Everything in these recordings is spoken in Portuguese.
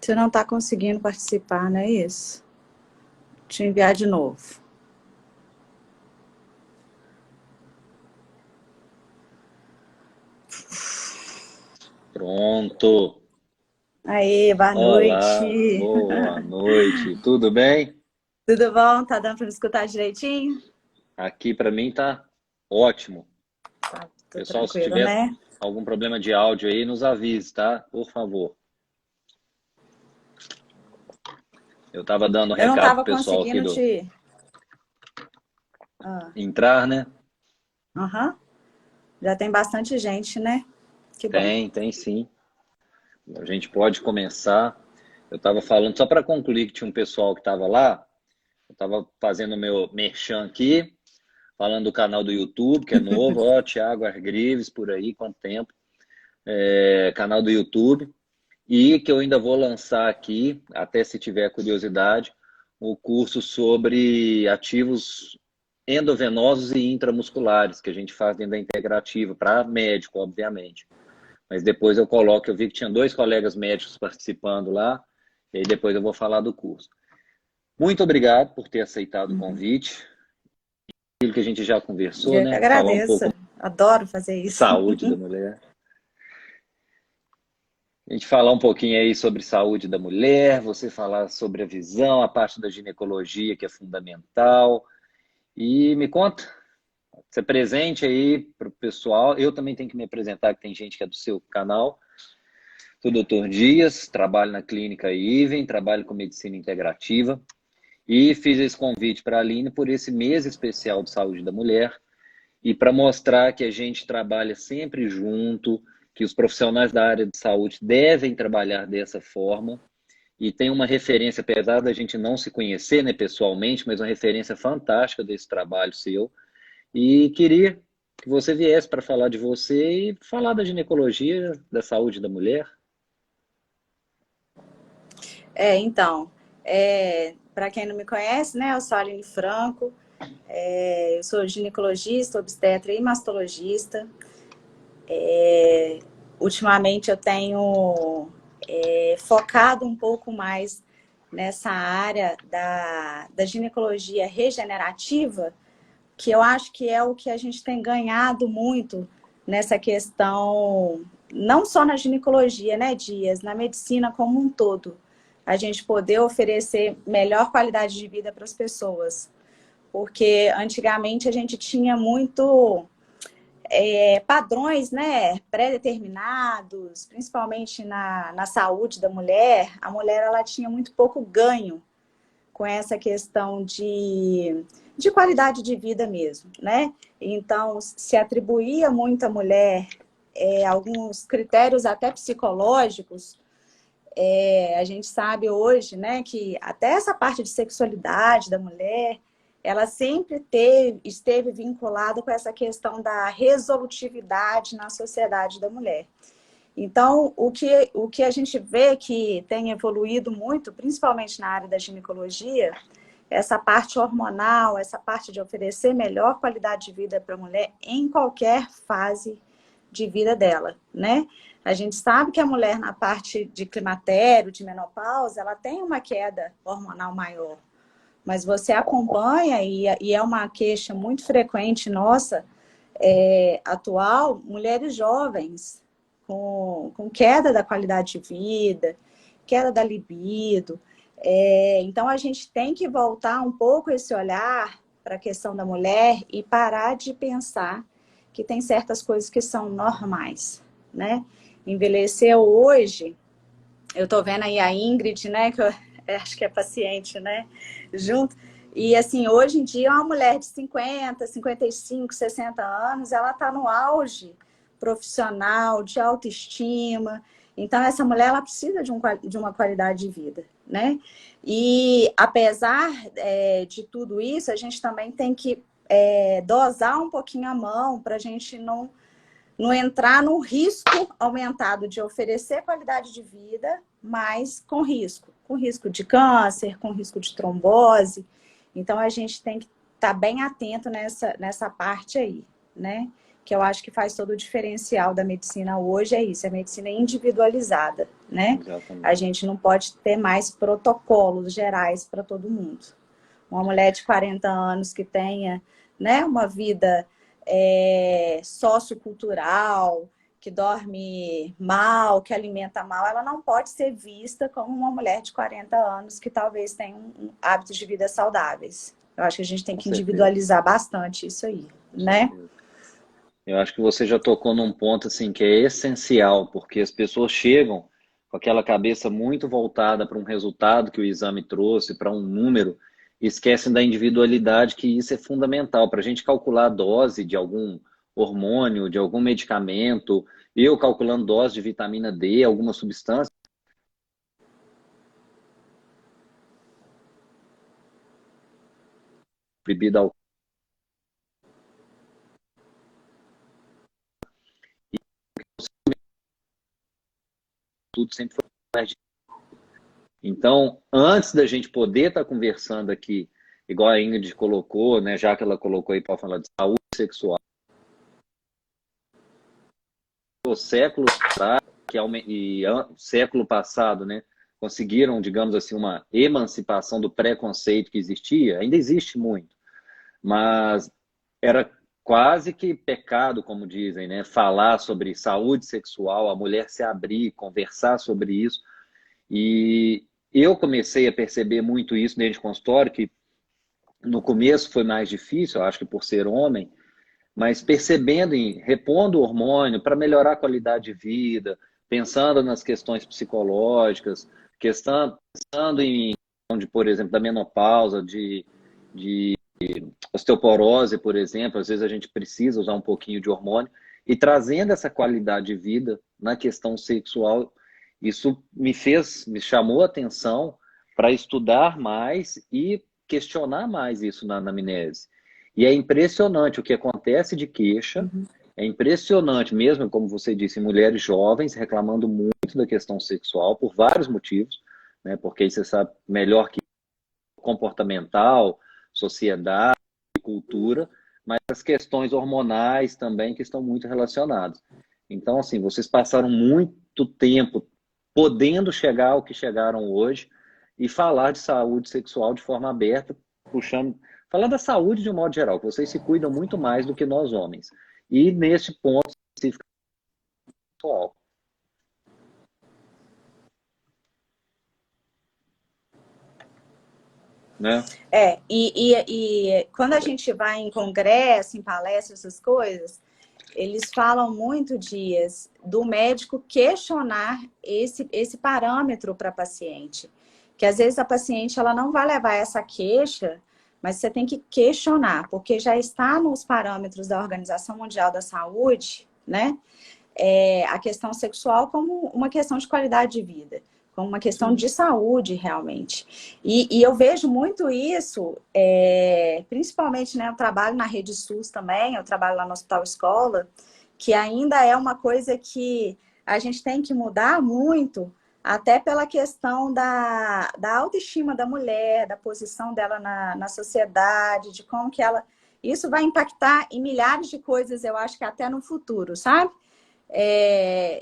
Você não está conseguindo participar, não é isso? Te enviar de novo. Pronto. Aí, boa Olá, noite. boa noite. Tudo bem? Tudo bom? Tá dando para me escutar direitinho? Aqui para mim tá ótimo. Tô Pessoal, se tranquilo, tiver né? algum problema de áudio aí, nos avise, tá? Por favor. Eu tava dando um Eu não recado pro estava pessoal aqui conseguindo do te... Ah, entrar, né? aham. Já tem bastante gente, né? Que bom. Tem sim. A gente pode começar. Eu tava falando só para concluir que tinha um pessoal que tava lá. Eu tava fazendo o meu merchan aqui, falando do canal do YouTube, que é novo, ó, Thiago Argrives por aí, quanto tempo. Canal do YouTube. E que eu ainda vou lançar aqui, até se tiver curiosidade, o curso sobre ativos endovenosos e intramusculares, que a gente faz dentro da integrativa, para médico, obviamente. Mas depois eu coloco, eu vi que tinha 2 colegas médicos participando lá, e aí depois eu vou falar do curso. Muito obrigado por ter aceitado o Uhum. convite. Aquilo que a gente já conversou, Eu que né? Falar um agradeço. pouco Adoro fazer de isso. saúde da mulher. A gente falar um pouquinho aí sobre saúde da mulher, você falar sobre a visão, a parte da ginecologia que é fundamental. E me conta, você presente aí para o pessoal. Eu também tenho que me apresentar, que tem gente que é do seu canal. Sou doutor Dias, trabalho na clínica Iven, trabalho com medicina integrativa. E fiz esse convite para a Aline por esse mês especial de saúde da mulher e para mostrar que a gente trabalha sempre junto, que os profissionais da área de saúde devem trabalhar dessa forma. E tem uma referência, apesar da gente não se conhecer, né, pessoalmente, mas uma referência fantástica desse trabalho seu. E queria que você viesse para falar de você e falar da ginecologia, da saúde da mulher. Então, para quem não me conhece, né, eu sou a Aline Franco, eu sou ginecologista, obstetra e mastologista. Ultimamente eu tenho focado um pouco mais nessa área da ginecologia regenerativa, que eu acho que é o que a gente tem ganhado muito nessa questão, não só na ginecologia, né, Dias, na medicina como um todo. A gente poder oferecer melhor qualidade de vida para as pessoas. Porque antigamente a gente tinha muito padrões, né, pré-determinados, principalmente na saúde da mulher. A mulher ela tinha muito pouco ganho com essa questão de qualidade de vida mesmo, né? Então, se atribuía muito à mulher alguns critérios até psicológicos. A gente sabe hoje, né, que até essa parte de sexualidade da mulher, ela sempre esteve vinculada com essa questão da resolutividade na sociedade da mulher. Então, o que a gente vê que tem evoluído muito, principalmente na área da ginecologia, essa parte hormonal, essa parte de oferecer melhor qualidade de vida para a mulher em qualquer fase de vida dela, né? A gente sabe que a mulher na parte de climatério, de menopausa, ela tem uma queda hormonal maior, mas você acompanha, e é uma queixa muito frequente nossa, atual, mulheres jovens com queda da qualidade de vida, queda da libido. Então, a gente tem que voltar um pouco esse olhar para a questão da mulher e parar de pensar que tem certas coisas que são normais, né? Envelheceu hoje, eu tô vendo aí a Ingrid, né, que eu acho que é paciente, né, junto. E assim, hoje em dia, uma mulher de 50, 55, 60 anos, ela tá no auge profissional, de autoestima. Então, essa mulher, ela precisa de uma qualidade de vida, né? E apesar de tudo isso, a gente também tem que dosar um pouquinho a mão para a gente não entrar num risco aumentado de oferecer qualidade de vida, mas com risco de câncer, com risco de trombose. Então, a gente tem que estar bem atento nessa parte aí, né? que eu acho que faz todo o diferencial da medicina hoje, é isso, é a medicina individualizada, né? Exatamente. A gente não pode ter mais protocolos gerais para todo mundo. Uma mulher de 40 anos que tenha, né, uma vida sociocultural, que dorme mal, que alimenta mal, ela não pode ser vista como uma mulher de 40 anos que talvez tenha hábitos de vida saudáveis. Eu acho que a gente tem Com que certeza, individualizar bastante isso aí, com né? certeza. Eu acho que você já tocou num ponto assim que é essencial, porque as pessoas chegam com aquela cabeça muito voltada para um resultado que o exame trouxe, para um número, e esquecem da individualidade, que isso é fundamental para a gente calcular a dose de algum hormônio, de algum medicamento, eu calculando dose de vitamina D, alguma substância, bebida alcoólica, tudo sempre foi mais. Então, antes da gente poder estar conversando aqui, igual a Ingrid colocou, né, já que ela colocou aí para falar de saúde sexual, séculos atrás século passado, né, conseguiram, digamos assim, uma emancipação do preconceito que existia, ainda existe muito, mas era quase que pecado, como dizem, né, falar sobre saúde sexual, a mulher se abrir, conversar sobre isso. E eu comecei a perceber muito isso dentro de consultório, que no começo foi mais difícil, eu acho que por ser homem, mas percebendo em repondo o hormônio para melhorar a qualidade de vida, pensando nas questões psicológicas, pensando em, por exemplo, da menopausa, de osteoporose, por exemplo, às vezes a gente precisa usar um pouquinho de hormônio, e trazendo essa qualidade de vida na questão sexual, isso me chamou a atenção para estudar mais e questionar mais isso na anamnese. E é impressionante o que acontece de queixa, Uhum. é impressionante mesmo, como você disse, mulheres jovens reclamando muito da questão sexual por vários motivos, né? Porque aí você sabe melhor que comportamental, sociedade, cultura, mas as questões hormonais também que estão muito relacionadas. Então, assim, vocês passaram muito tempo podendo chegar ao que chegaram hoje e falar de saúde sexual de forma aberta, puxando, falar da saúde de um modo geral, que vocês se cuidam muito mais do que nós homens. E nesse ponto específico, né? E quando a gente vai em congresso, em palestra, essas coisas, eles falam muito, Dias, do médico questionar esse parâmetro para a paciente. Que às vezes a paciente ela não vai levar essa queixa, mas você tem que questionar, porque já está nos parâmetros da Organização Mundial da Saúde, né? A questão sexual como uma questão de qualidade de vida, como uma questão Sim. de saúde, realmente. E eu vejo muito isso, principalmente, né, eu trabalho na Rede SUS também, eu trabalho lá no Hospital Escola, que ainda é uma coisa que a gente tem que mudar muito, até pela questão da autoestima da mulher, da posição dela na sociedade, de como que ela... Isso vai impactar em milhares de coisas, eu acho que até no futuro, sabe?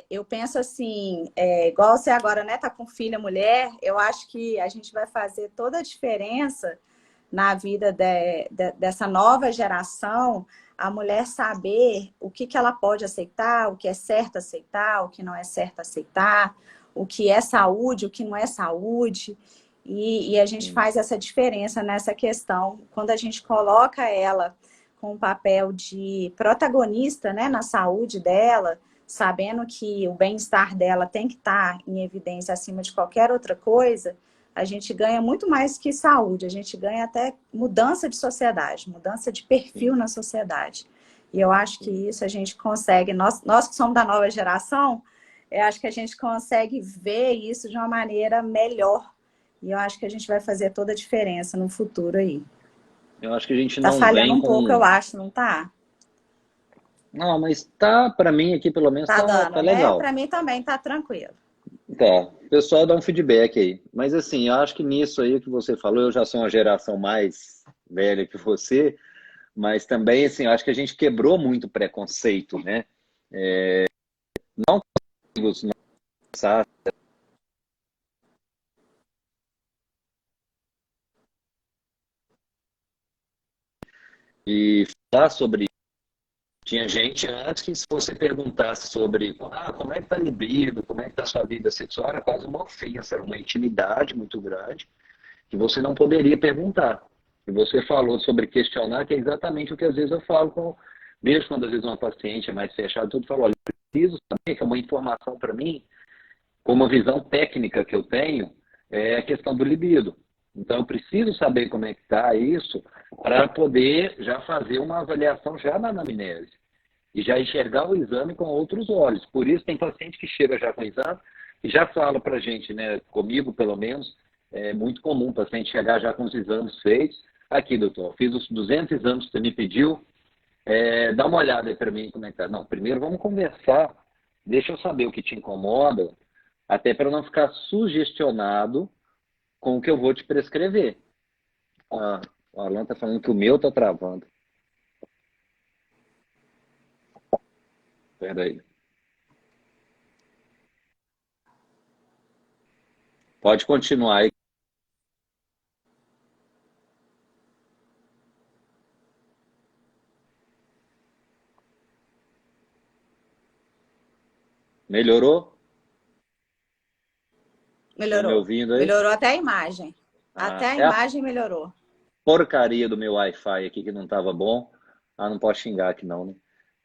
Eu penso assim, igual você agora, né, tá com filha mulher, eu acho que a gente vai fazer toda a diferença na vida dessa nova geração, a mulher saber o que ela pode aceitar, o que é certo aceitar, o que não é certo aceitar, o que é saúde, o que não é saúde, e a gente Sim. faz essa diferença nessa questão, quando a gente coloca ela com o papel de protagonista, né, na saúde dela, sabendo que o bem-estar dela tem que estar em evidência acima de qualquer outra coisa, a gente ganha muito mais que saúde, a gente ganha até mudança de sociedade, mudança de perfil Sim. na sociedade. E eu acho que Sim. isso a gente consegue, nós que somos da nova geração, eu acho que a gente consegue ver isso de uma maneira melhor. E eu acho que a gente vai fazer toda a diferença no futuro aí. Eu acho que a gente Tá não falhando vem um pouco, com. eu acho, não tá? Não, mas tá, para mim aqui pelo menos Tá tá dando, né? legal. Para mim também tá tranquilo. Tá. O pessoal dá um feedback aí. Mas assim, eu acho que nisso aí que você falou, eu já sou uma geração mais velha que você, Mas também, assim, eu acho que a gente quebrou muito preconceito, né? Não consigo pensar e falar sobre. Tinha gente antes que, se você perguntasse sobre como é que tá a libido, como é que tá a sua vida sexual, era quase uma ofensa, era uma intimidade muito grande que você não poderia perguntar. E você falou sobre questionar, que é exatamente o que às vezes eu falo mesmo quando às vezes uma paciente é mais fechada, tudo fala, olha, eu preciso saber que é uma informação para mim, com uma visão técnica que eu tenho, é a questão do libido. Então, eu preciso saber como é que está isso para poder já fazer uma avaliação já na anamnese e já enxergar o exame com outros olhos. Por isso, tem paciente que chega já com o exame e já fala para a gente, né, comigo pelo menos, é muito comum o paciente chegar já com os exames feitos. Aqui, doutor, fiz os 200 exames que você me pediu, dá uma olhada aí para mim como é que tá. Não, primeiro vamos conversar, deixa eu saber o que te incomoda, até para não ficar sugestionado com o que eu vou te prescrever. Ah, o Alan está falando que o meu está travando. Espera aí. Pode continuar aí. Melhorou? Estão me Melhorou. ouvindo aí? Melhorou até a imagem. Ah, Até a é a imagem melhorou. porcaria do meu Wi-Fi aqui que não estava bom. Ah, não posso xingar aqui não, né?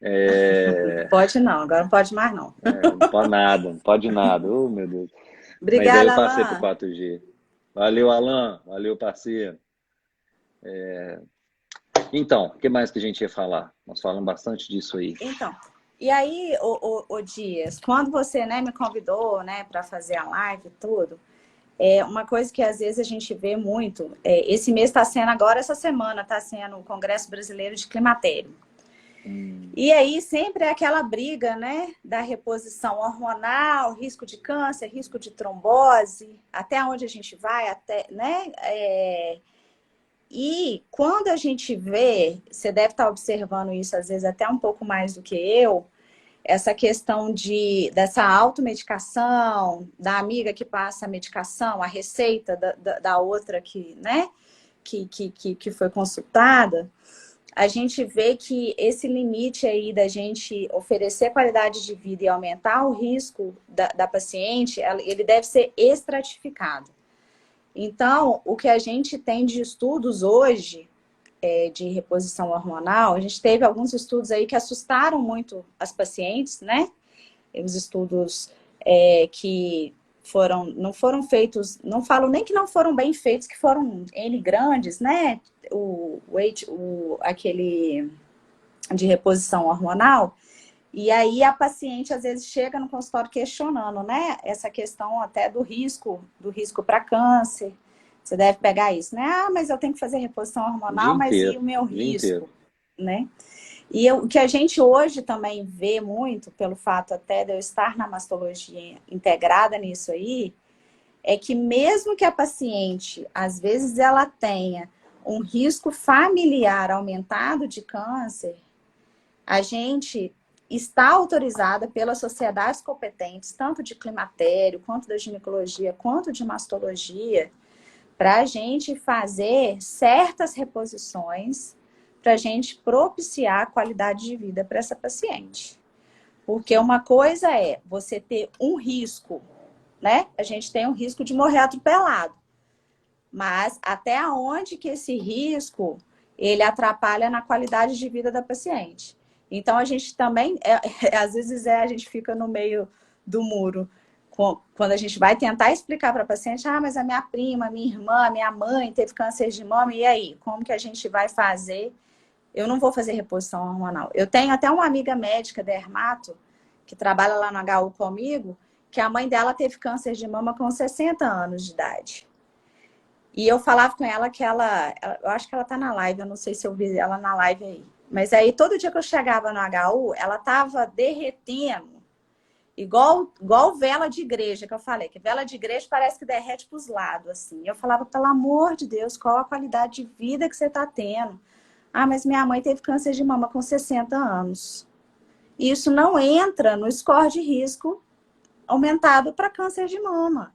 É... Pode não, agora não pode mais não. Não pode nada, não pode nada. Oh, meu Deus. Mas aí eu Obrigada, passei para o Alan. 4G. Valeu, Alan. Valeu, parceiro. Então, o que mais que a gente ia falar? Nós falamos bastante disso aí. Então, e aí, o Dias, quando você, né, me convidou, né, para fazer a live e tudo, uma coisa que às vezes a gente vê muito, esse mês está sendo agora, essa semana está sendo o Congresso Brasileiro de Climatério. E aí sempre é aquela briga, né, da reposição hormonal, risco de câncer, risco de trombose, até onde a gente vai, até, né? E quando a gente vê, você deve estar observando isso às vezes até um pouco mais do que eu, essa questão dessa automedicação, da amiga que passa a medicação, a receita da outra que, né, que foi consultada, a gente vê que esse limite aí da gente oferecer qualidade de vida e aumentar o risco da paciente, ele deve ser estratificado. Então, o que a gente tem de estudos hoje de reposição hormonal, a gente teve alguns estudos aí que assustaram muito as pacientes, né? Os estudos que não foram feitos, não falo nem que não foram bem feitos, que foram N grandes, né? Aquele de reposição hormonal. E aí a paciente às vezes chega no consultório questionando, né? Essa questão até do risco para câncer. Você deve pegar isso, né? Ah, mas eu tenho que fazer reposição O dia hormonal, mas e inteiro. o meu O dia inteiro. risco, né? E o que a gente hoje também vê muito, pelo fato até de eu estar na mastologia integrada nisso aí, é que mesmo que a paciente, às vezes, ela tenha um risco familiar aumentado de câncer, a gente está autorizada pelas sociedades competentes, tanto de climatério, quanto da ginecologia, quanto de mastologia, para a gente fazer certas reposições para a gente propiciar qualidade de vida para essa paciente. Porque uma coisa é você ter um risco, né? A gente tem um risco de morrer atropelado. Mas até onde que esse risco ele atrapalha na qualidade de vida da paciente. Então, a gente também, às vezes a gente fica no meio do muro. Quando a gente vai tentar explicar para a paciente, mas a minha prima, minha irmã, minha mãe teve câncer de mama, e aí? Como que a gente vai fazer? Eu não vou fazer reposição hormonal. Eu tenho até uma amiga médica, dermato, que trabalha lá no HU comigo, que a mãe dela teve câncer de mama com 60 anos de idade. E eu falava com ela que eu acho que ela tá na live, eu não sei se eu vi ela na live aí. Mas aí, todo dia que eu chegava no HU, ela tava derretendo, igual vela de igreja, que eu falei, que vela de igreja parece que derrete pros lados, assim. Eu falava, pelo amor de Deus, qual a qualidade de vida que você tá tendo? Ah, mas minha mãe teve câncer de mama com 60 anos. Isso não entra no score de risco aumentado para câncer de mama.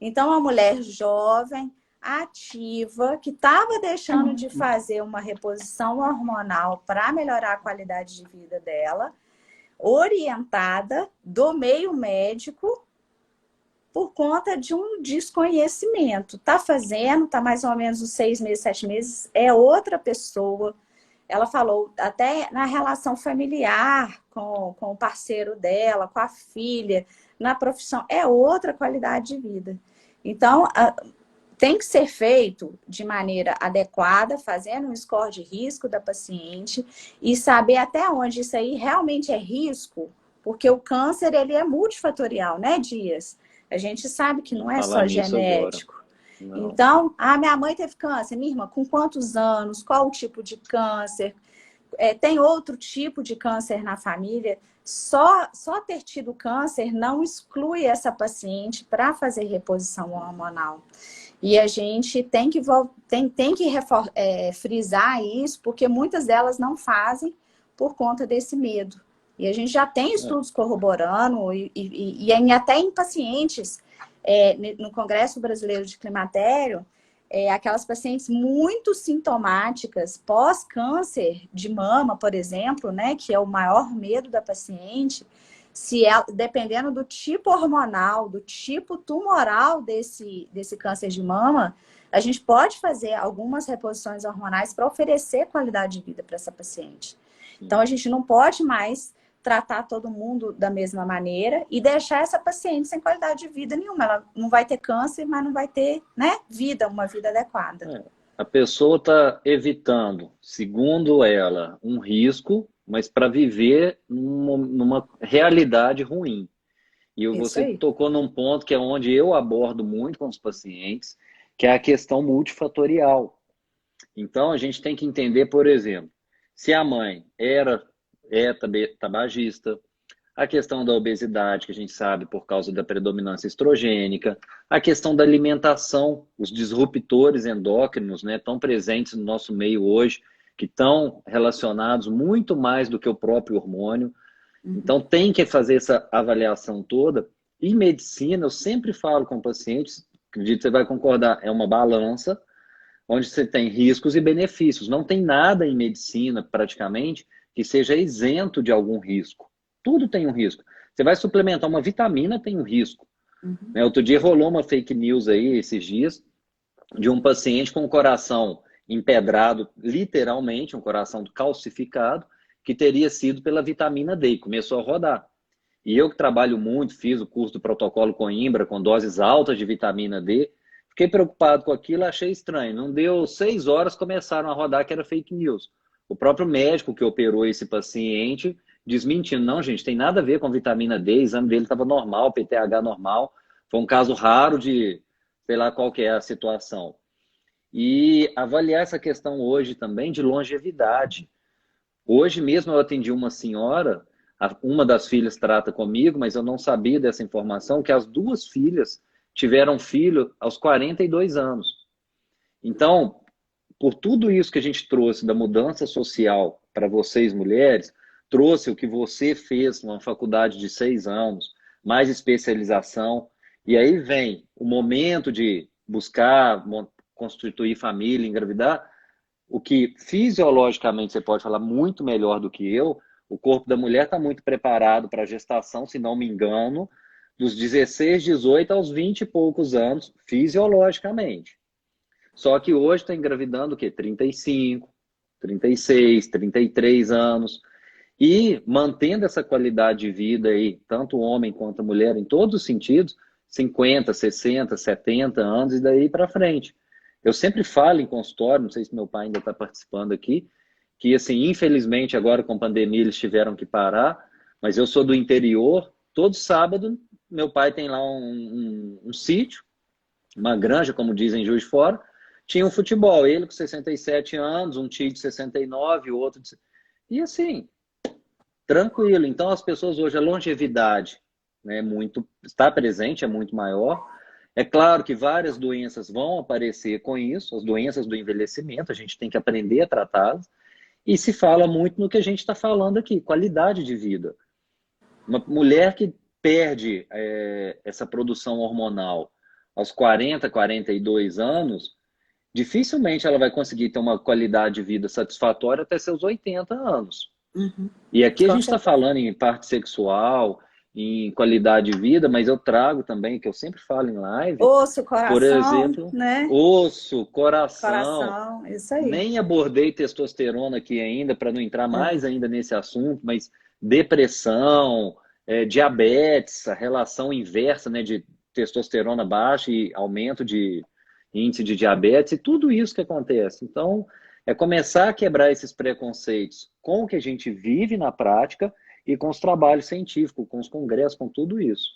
Então, a mulher jovem, ativa, que estava deixando de fazer uma reposição hormonal para melhorar a qualidade de vida dela, orientada do meio médico por conta de um desconhecimento. Tá fazendo, tá mais ou menos uns 6 meses, 7 meses, é outra pessoa. Ela falou até na relação familiar com o parceiro dela, com a filha, na profissão, é outra qualidade de vida. Então, tem que ser feito de maneira adequada, fazendo um score de risco da paciente e saber até onde isso aí realmente é risco, porque o câncer ele é multifatorial, né, Dias? A gente sabe que não é Falar só nisso agora. genético. Não. Então, minha mãe teve câncer. Minha irmã, com quantos anos? Qual o tipo de câncer? Tem outro tipo de câncer na família? Só ter tido câncer não exclui essa paciente para fazer reposição hormonal. E a gente tem que frisar isso, porque muitas delas não fazem por conta desse medo. E a gente já tem estudos corroborando, e até em pacientes, no Congresso Brasileiro de Climatério, aquelas pacientes muito sintomáticas, pós-câncer de mama, por exemplo, né, que é o maior medo da paciente, se ela, dependendo do tipo hormonal, do tipo tumoral desse câncer de mama, a gente pode fazer algumas reposições hormonais para oferecer qualidade de vida para essa paciente. Então, a gente não pode mais tratar todo mundo da mesma maneira e deixar essa paciente sem qualidade de vida nenhuma. Ela não vai ter câncer, mas não vai ter, né, vida, uma vida adequada. A pessoa está evitando, segundo ela, um risco, mas para viver numa realidade ruim. E Isso você aí. tocou num ponto que é onde eu abordo muito com os pacientes, que é a questão multifatorial. Então, a gente tem que entender, por exemplo, se a mãe é tabagista, a questão da obesidade, que a gente sabe por causa da predominância estrogênica, a questão da alimentação, os disruptores endócrinos, né, tão presentes no nosso meio hoje, que estão relacionados muito mais do que o próprio hormônio. Então, tem que fazer essa avaliação toda. E medicina, eu sempre falo com pacientes, acredito que você vai concordar, é uma balança, onde você tem riscos e benefícios. Não tem nada em medicina, praticamente, que seja isento de algum risco. Tudo tem um risco. Você vai suplementar uma vitamina, tem um risco. Outro dia rolou uma fake news aí, esses dias, de um paciente com o coração empedrado, literalmente, um coração calcificado, que teria sido pela vitamina D, e começou a rodar. E eu que trabalho muito, fiz o curso do protocolo Coimbra, com doses altas de vitamina D, fiquei preocupado com aquilo, achei estranho. Não deu 6 horas, começaram a rodar que era fake news. O próprio médico que operou esse paciente desmentindo. Não, gente, tem nada a ver com vitamina D, o exame dele estava normal, PTH normal. Foi um caso raro de, sei lá qual que é a situação. E avaliar essa questão hoje também de longevidade. Hoje mesmo eu atendi uma senhora, uma das filhas trata comigo, mas eu não sabia dessa informação, que as 2 filhas tiveram filho aos 42 anos. Então, por tudo isso que a gente trouxe da mudança social para vocês mulheres, trouxe o que você fez numa faculdade de 6 anos, mais especialização, e aí vem o momento de buscar, constituir família, engravidar, o que fisiologicamente você pode falar muito melhor do que eu, o corpo da mulher está muito preparado para a gestação, se não me engano, dos 16, 18 aos 20 e poucos anos, fisiologicamente. Só que hoje está engravidando o quê? 35, 36, 33 anos. E mantendo essa qualidade de vida aí, tanto o homem quanto a mulher, em todos os sentidos, 50, 60, 70 anos e daí para frente. Eu sempre falo em consultório, não sei se meu pai ainda está participando aqui, que assim, infelizmente agora com a pandemia eles tiveram que parar, mas eu sou do interior, todo sábado meu pai tem lá um sítio, uma granja, como dizem em Juiz de Fora, tinha um futebol, ele com 67 anos, um tio de 69, o outro de... E assim, tranquilo. Então as pessoas hoje, a longevidade, né, está presente, é muito maior. É claro que várias doenças vão aparecer com isso, as doenças do envelhecimento, a gente tem que aprender a tratá-las. E se fala muito no que a gente está falando aqui, qualidade de vida. Uma mulher que perde essa produção hormonal aos 40, 42 anos, dificilmente ela vai conseguir ter uma qualidade de vida satisfatória até seus 80 anos. Uhum. E aqui a Com gente está certeza. falando em parte sexual, em qualidade de vida, mas eu trago também, que eu sempre falo em live, Osso, por coração, exemplo, né? osso, coração. Coração, isso aí. Nem abordei testosterona aqui ainda, para não entrar mais É. ainda nesse assunto, mas depressão, diabetes, a relação inversa, né, de testosterona baixa e aumento de índice de diabetes, e tudo isso que acontece. Então, é começar a quebrar esses preconceitos com o que a gente vive na prática e com os trabalhos científicos, com os congressos, com tudo isso.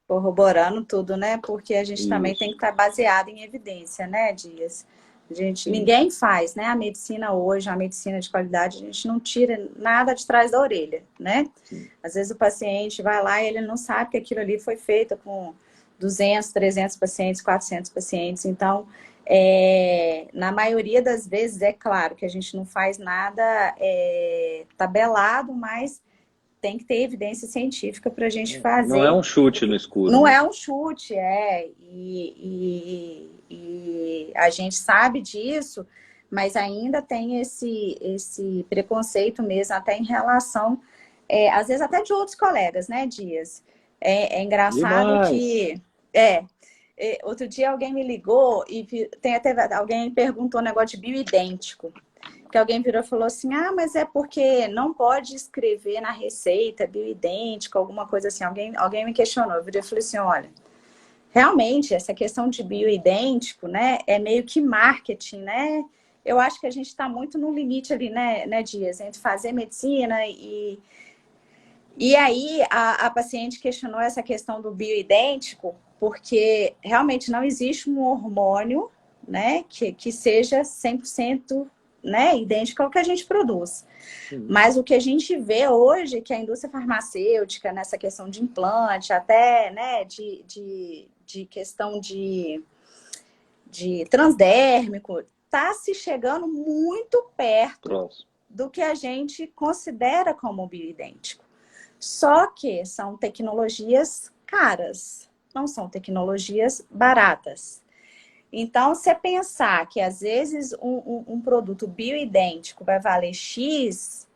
Corroborando tudo, né? Porque a gente também tem que Isso, estar baseado em evidência, né, Dias? sim, Ninguém faz, né? A medicina hoje, a medicina de qualidade, a gente não tira nada de trás da orelha, né? sim. Às vezes o paciente vai lá e ele não sabe que aquilo ali foi feito com 200, 300 pacientes, 400 pacientes. Então, na maioria das vezes, é claro que a gente não faz nada tabelado, mas tem que ter evidência científica para a gente Não é fazer. um chute no escuro, Não né? é um chute, e a gente sabe disso, mas ainda tem esse preconceito mesmo, até em relação, às vezes até de outros colegas, né, Dias? É engraçado Demais. que, outro dia alguém me ligou e tem até alguém perguntou um negócio de bioidêntico. Que alguém virou e falou assim, ah, mas é porque não pode escrever na receita bioidêntico, alguma coisa assim. Alguém me questionou, eu virei e falei assim, olha, realmente essa questão de bioidêntico, né, é meio que marketing, né? Eu acho que a gente está muito no limite ali, né, Dias, entre fazer medicina e aí a paciente questionou essa questão do bioidêntico, porque realmente não existe um hormônio, né, que seja 100%, né, idêntico ao que a gente produz. Sim, Mas o que a gente vê hoje, que a indústria farmacêutica, nessa questão de implante, até, né, de questão de transdérmico, está se chegando muito perto próximo. do que a gente considera como bioidêntico. Só que são tecnologias caras, não são tecnologias baratas. Então, você pensar que às vezes um produto bioidêntico vai valer X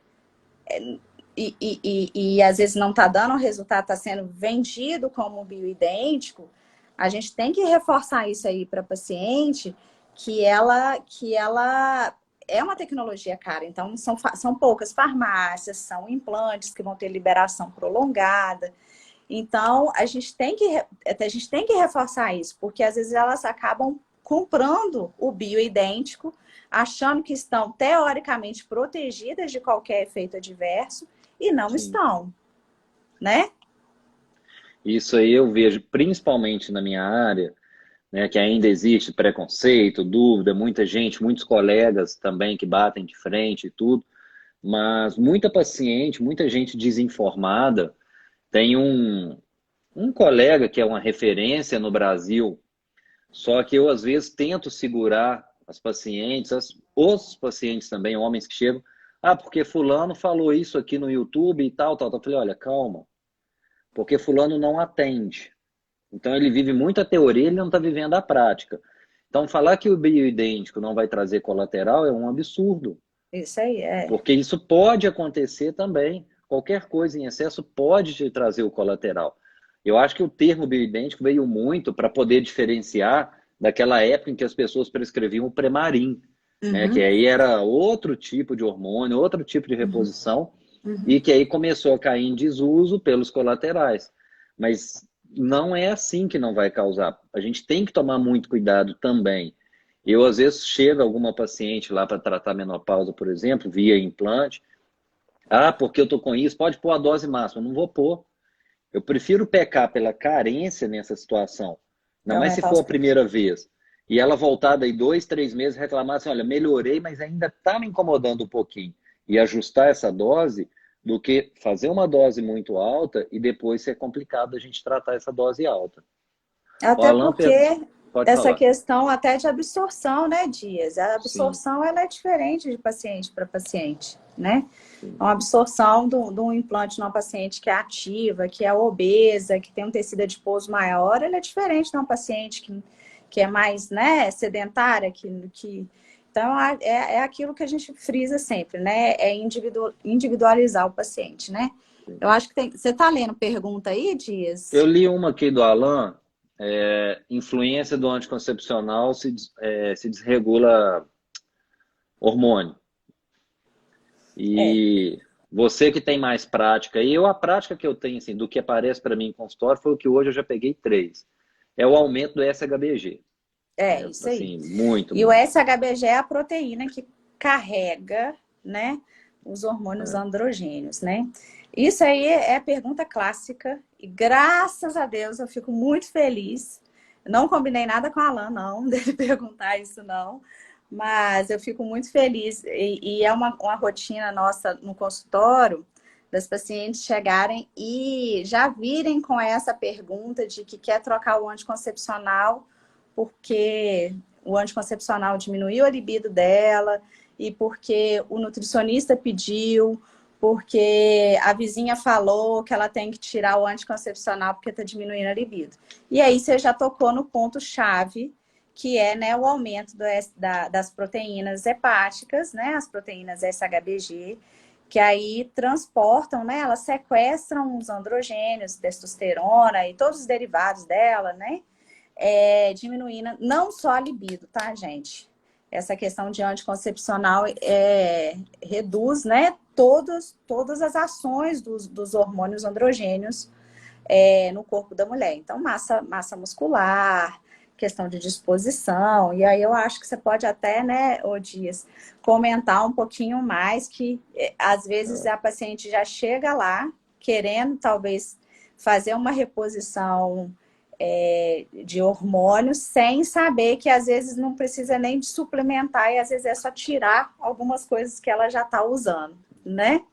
e às vezes não está dando resultado, está sendo vendido como bioidêntico, a gente tem que reforçar isso aí para a paciente, que ela é uma tecnologia cara. Então, são poucas farmácias, são implantes que vão ter liberação prolongada. Então, a gente tem que reforçar isso, porque às vezes elas acabam comprando o bioidêntico, achando que estão teoricamente protegidas de qualquer efeito adverso e não Sim. estão, né? Isso aí eu vejo principalmente na minha área, né, que ainda existe preconceito, dúvida, muita gente, muitos colegas também que batem de frente e tudo, mas muita paciente, muita gente desinformada. Tem um colega que é uma referência no Brasil, só que eu às vezes tento segurar as pacientes, os pacientes também, homens que chegam, ah, porque fulano falou isso aqui no YouTube e tal, tal, tal. Eu falei, olha, calma, porque fulano não atende. Então ele vive muito a teoria, ele não está vivendo a prática. Então falar que o bioidêntico não vai trazer colateral é um absurdo, Isso aí porque isso pode acontecer também. Qualquer coisa em excesso pode te trazer o colateral. Eu acho que o termo bioidêntico veio muito para poder diferenciar daquela época em que as pessoas prescreviam o Premarin, né? Que Uhum, aí era outro tipo de hormônio, outro tipo de uhum, reposição, uhum. e que aí começou a cair em desuso pelos colaterais. Mas não é assim que não vai causar. A gente tem que tomar muito cuidado também. Eu, às vezes, chego alguma paciente lá para tratar menopausa, por exemplo, via implante. Ah, porque eu tô com isso, pode pôr a dose máxima. Não vou pôr. Eu prefiro pecar pela carência nessa situação. E Ainda mais se aumentar for os a preços. primeira vez. E ela voltar daí 2, 3 meses reclamar assim, olha, melhorei, mas ainda está me incomodando um pouquinho. E ajustar essa dose do que fazer uma dose muito alta e depois ser complicado a gente tratar essa dose alta. O Até Alan porque perguntou. Pode essa falar. questão até de absorção, né, Dias? A Sim, absorção, ela é diferente de paciente para paciente, né? sim. Uma absorção de um implante numa paciente que é ativa, que é obesa, que tem um tecido adiposo maior, ela é diferente de uma paciente que é mais, né, sedentária, Então, é aquilo que a gente frisa sempre, né? É individualizar o paciente, né? Eu acho que tem... Você está lendo pergunta aí, Eu Dias? li uma aqui do Alan, influência do anticoncepcional se desregula hormônio. É, E você que tem mais prática, e a prática que eu tenho, assim, do que aparece para mim em consultório, foi o que hoje eu já peguei três. É o aumento do SHBG. isso aí. Assim, muito, E o muito. SHBG é a proteína que carrega, né, os hormônios É, androgênios, né? Isso aí é pergunta clássica e graças a Deus eu fico muito feliz. Não combinei nada com a Alan, não, dele perguntar isso, não. Mas eu fico muito feliz. E é uma rotina nossa no consultório das pacientes chegarem e já virem com essa pergunta de que quer trocar o anticoncepcional porque o anticoncepcional diminuiu a libido dela e porque o nutricionista pediu, porque a vizinha falou que ela tem que tirar o anticoncepcional porque está diminuindo a libido. E aí você já tocou no ponto-chave, que é, né, o aumento das proteínas hepáticas, né, as proteínas SHBG, que aí transportam, né, elas sequestram os androgênios, testosterona e todos os derivados dela, né, diminuindo não só a libido, tá, gente? Essa questão de anticoncepcional reduz, né, todas as ações dos hormônios androgênios no corpo da mulher. Então, massa muscular, questão de disposição, e aí eu acho que você pode até, né, ô Dias, comentar um pouquinho mais que às vezes a paciente já chega lá querendo talvez fazer uma reposição de hormônios sem saber que às vezes não precisa nem de suplementar e às vezes é só tirar algumas coisas que ela já está usando, né?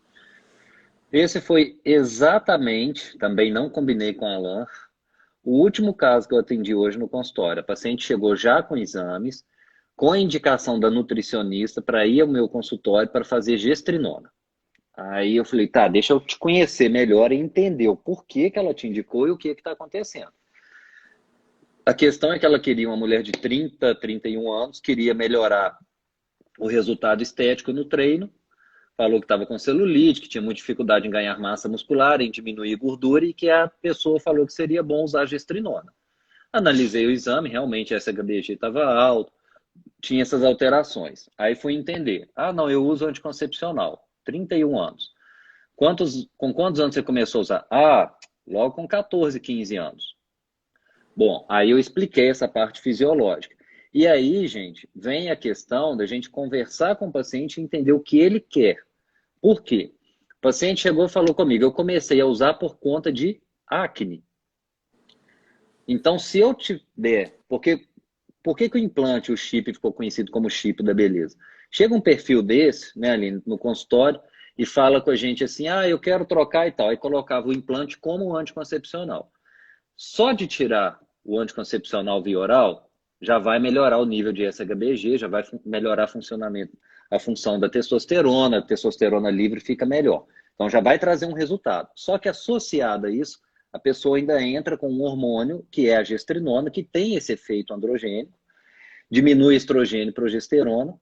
esse foi exatamente, também não combinei com a Alan, o último caso que eu atendi hoje no consultório. A paciente chegou já com exames, com a indicação da nutricionista para ir ao meu consultório para fazer gestrinona. Aí eu falei, tá, deixa eu te conhecer melhor e entender o porquê que ela te indicou e o que está acontecendo. A questão é que ela queria uma mulher de 30, 31 anos, queria melhorar o resultado estético no treino, falou que estava com celulite, que tinha muita dificuldade em ganhar massa muscular, em diminuir gordura e que a pessoa falou que seria bom usar gestrinona. Analisei o exame, realmente essa HBG estava alto, tinha essas alterações. Aí fui entender. Ah, não, eu uso anticoncepcional, 31 anos. Com quantos anos você começou a usar? Ah, logo com 14, 15 anos. Bom, aí eu expliquei essa parte fisiológica. E aí, gente, vem a questão da gente conversar com o paciente e entender o que ele quer. Por quê? O paciente chegou e falou comigo, eu comecei a usar por conta de acne. Então, se eu tiver, por que o implante, o chip, ficou conhecido como chip da beleza? Chega um perfil desse, né, ali no consultório, e fala com a gente assim, ah, eu quero trocar e tal. Aí colocava o implante como um anticoncepcional. Só de tirar o anticoncepcional via oral, já vai melhorar o nível de SHBG, já vai melhorar funcionamento, a função da testosterona, a testosterona livre fica melhor. Então já vai trazer um resultado. Só que associado a isso, a pessoa ainda entra com um hormônio, que é a gestrinona, que tem esse efeito androgênico, diminui estrogênio e progesterona,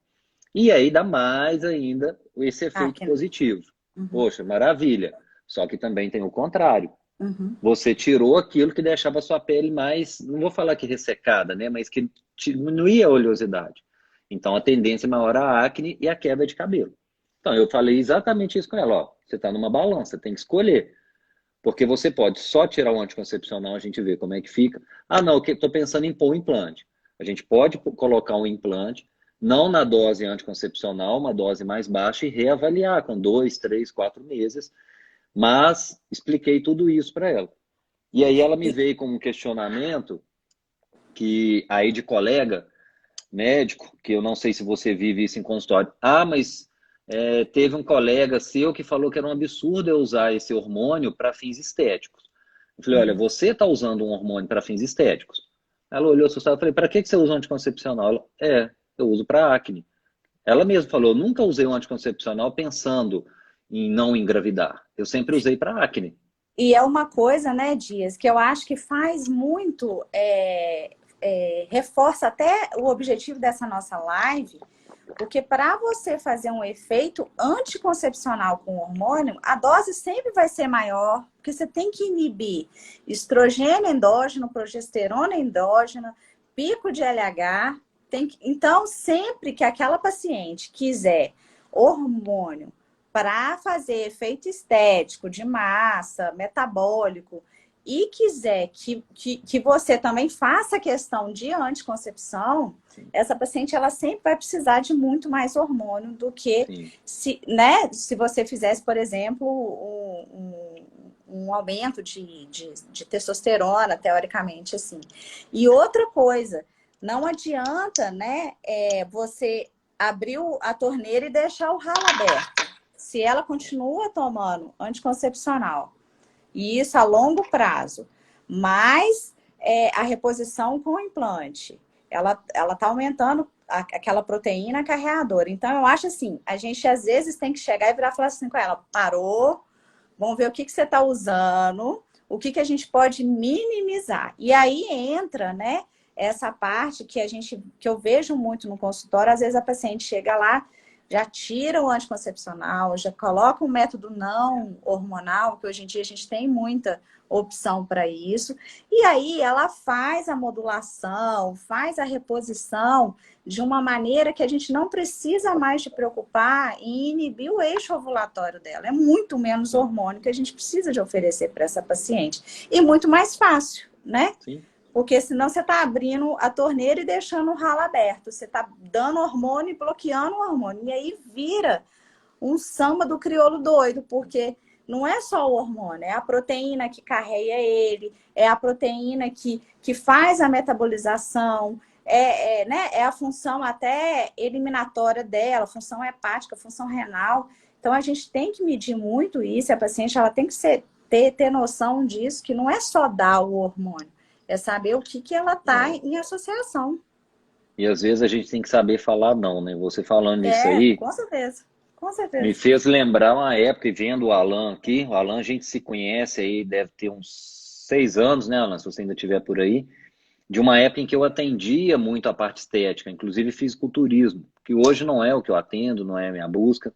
e aí dá mais ainda esse efeito Acne. positivo. Uhum, Poxa, maravilha. Só que também tem o contrário. uhum. Você tirou aquilo que deixava a sua pele mais, não vou falar que ressecada, né? Mas que diminuía a oleosidade. Então a tendência é maior a acne e a queda de cabelo. Então eu falei exatamente isso com ela, ó, você está numa balança, tem que escolher. Porque você pode só tirar o anticoncepcional, a gente vê como é que fica. Ah, não, estou pensando em pôr um implante. A gente pode colocar um implante, não na dose anticoncepcional, uma dose mais baixa, e reavaliar com 2, 3, 4 meses. Mas expliquei tudo isso para ela. E aí ela me E, veio com um questionamento que aí de colega médico, que eu não sei se você vive isso em consultório. Ah, mas teve um colega seu que falou que era um absurdo eu usar esse hormônio para fins estéticos. Eu falei, olha, uhum, você está usando um hormônio para fins estéticos. Ela olhou asssustada, eu falei, para que você usa um anticoncepcional? Ela, eu uso para acne. Ela mesma falou, eu nunca usei um anticoncepcional pensando em não engravidar. Eu sempre usei para acne. E é uma coisa, né, Dias, que eu acho que faz muito, reforça até o objetivo dessa nossa live, porque para você fazer um efeito anticoncepcional com hormônio, a dose sempre vai ser maior, porque você tem que inibir estrogênio endógeno, progesterona endógena, pico de LH. Então, sempre que aquela paciente quiser hormônio para fazer efeito estético, de massa, metabólico, e quiser que você também faça a questão de anticoncepção, essa paciente ela sempre vai precisar de muito mais hormônio do que se você fizesse, por exemplo, um aumento de testosterona, teoricamente, assim. E outra coisa, não adianta, né, você abrir a torneira e deixar o ralo aberto. Se ela continua tomando anticoncepcional, e isso a longo prazo, mas a reposição com o implante, ela está aumentando aquela proteína carreadora. Então, eu acho assim, a gente às vezes tem que chegar e virar e falar assim com ela, parou, vamos ver o que você está usando, o que a gente pode minimizar. E aí entra, né, essa parte que eu vejo muito no consultório, às vezes a paciente chega lá, já tira o anticoncepcional, já coloca um método não hormonal, que hoje em dia a gente tem muita opção para isso. E aí ela faz a modulação, faz a reposição de uma maneira que a gente não precisa mais de preocupar em inibir o eixo ovulatório dela. É muito menos hormônio que a gente precisa de oferecer para essa paciente. E muito mais fácil, né? Sim. Porque senão você está abrindo a torneira e deixando o ralo aberto. Você está dando hormônio e bloqueando o hormônio. E aí vira um samba do crioulo doido, porque não é só o hormônio, é a proteína que carrega ele, é a proteína que faz a metabolização, né, é a função até eliminatória dela, função hepática, função renal. Então a gente tem que medir muito isso, a paciente ela tem que ter noção disso, que não é só dar o hormônio. É saber o que ela está em associação. E às vezes a gente tem que saber falar não, né? Você falando isso aí, Com certeza. Com me certeza. fez lembrar uma época, e vendo o Alan aqui, o Alan a gente se conhece aí, deve ter uns 6 anos, né, Alan, se você ainda estiver por aí, de uma época em que eu atendia muito a parte estética, inclusive fisiculturismo, que hoje não é o que eu atendo, não é a minha busca.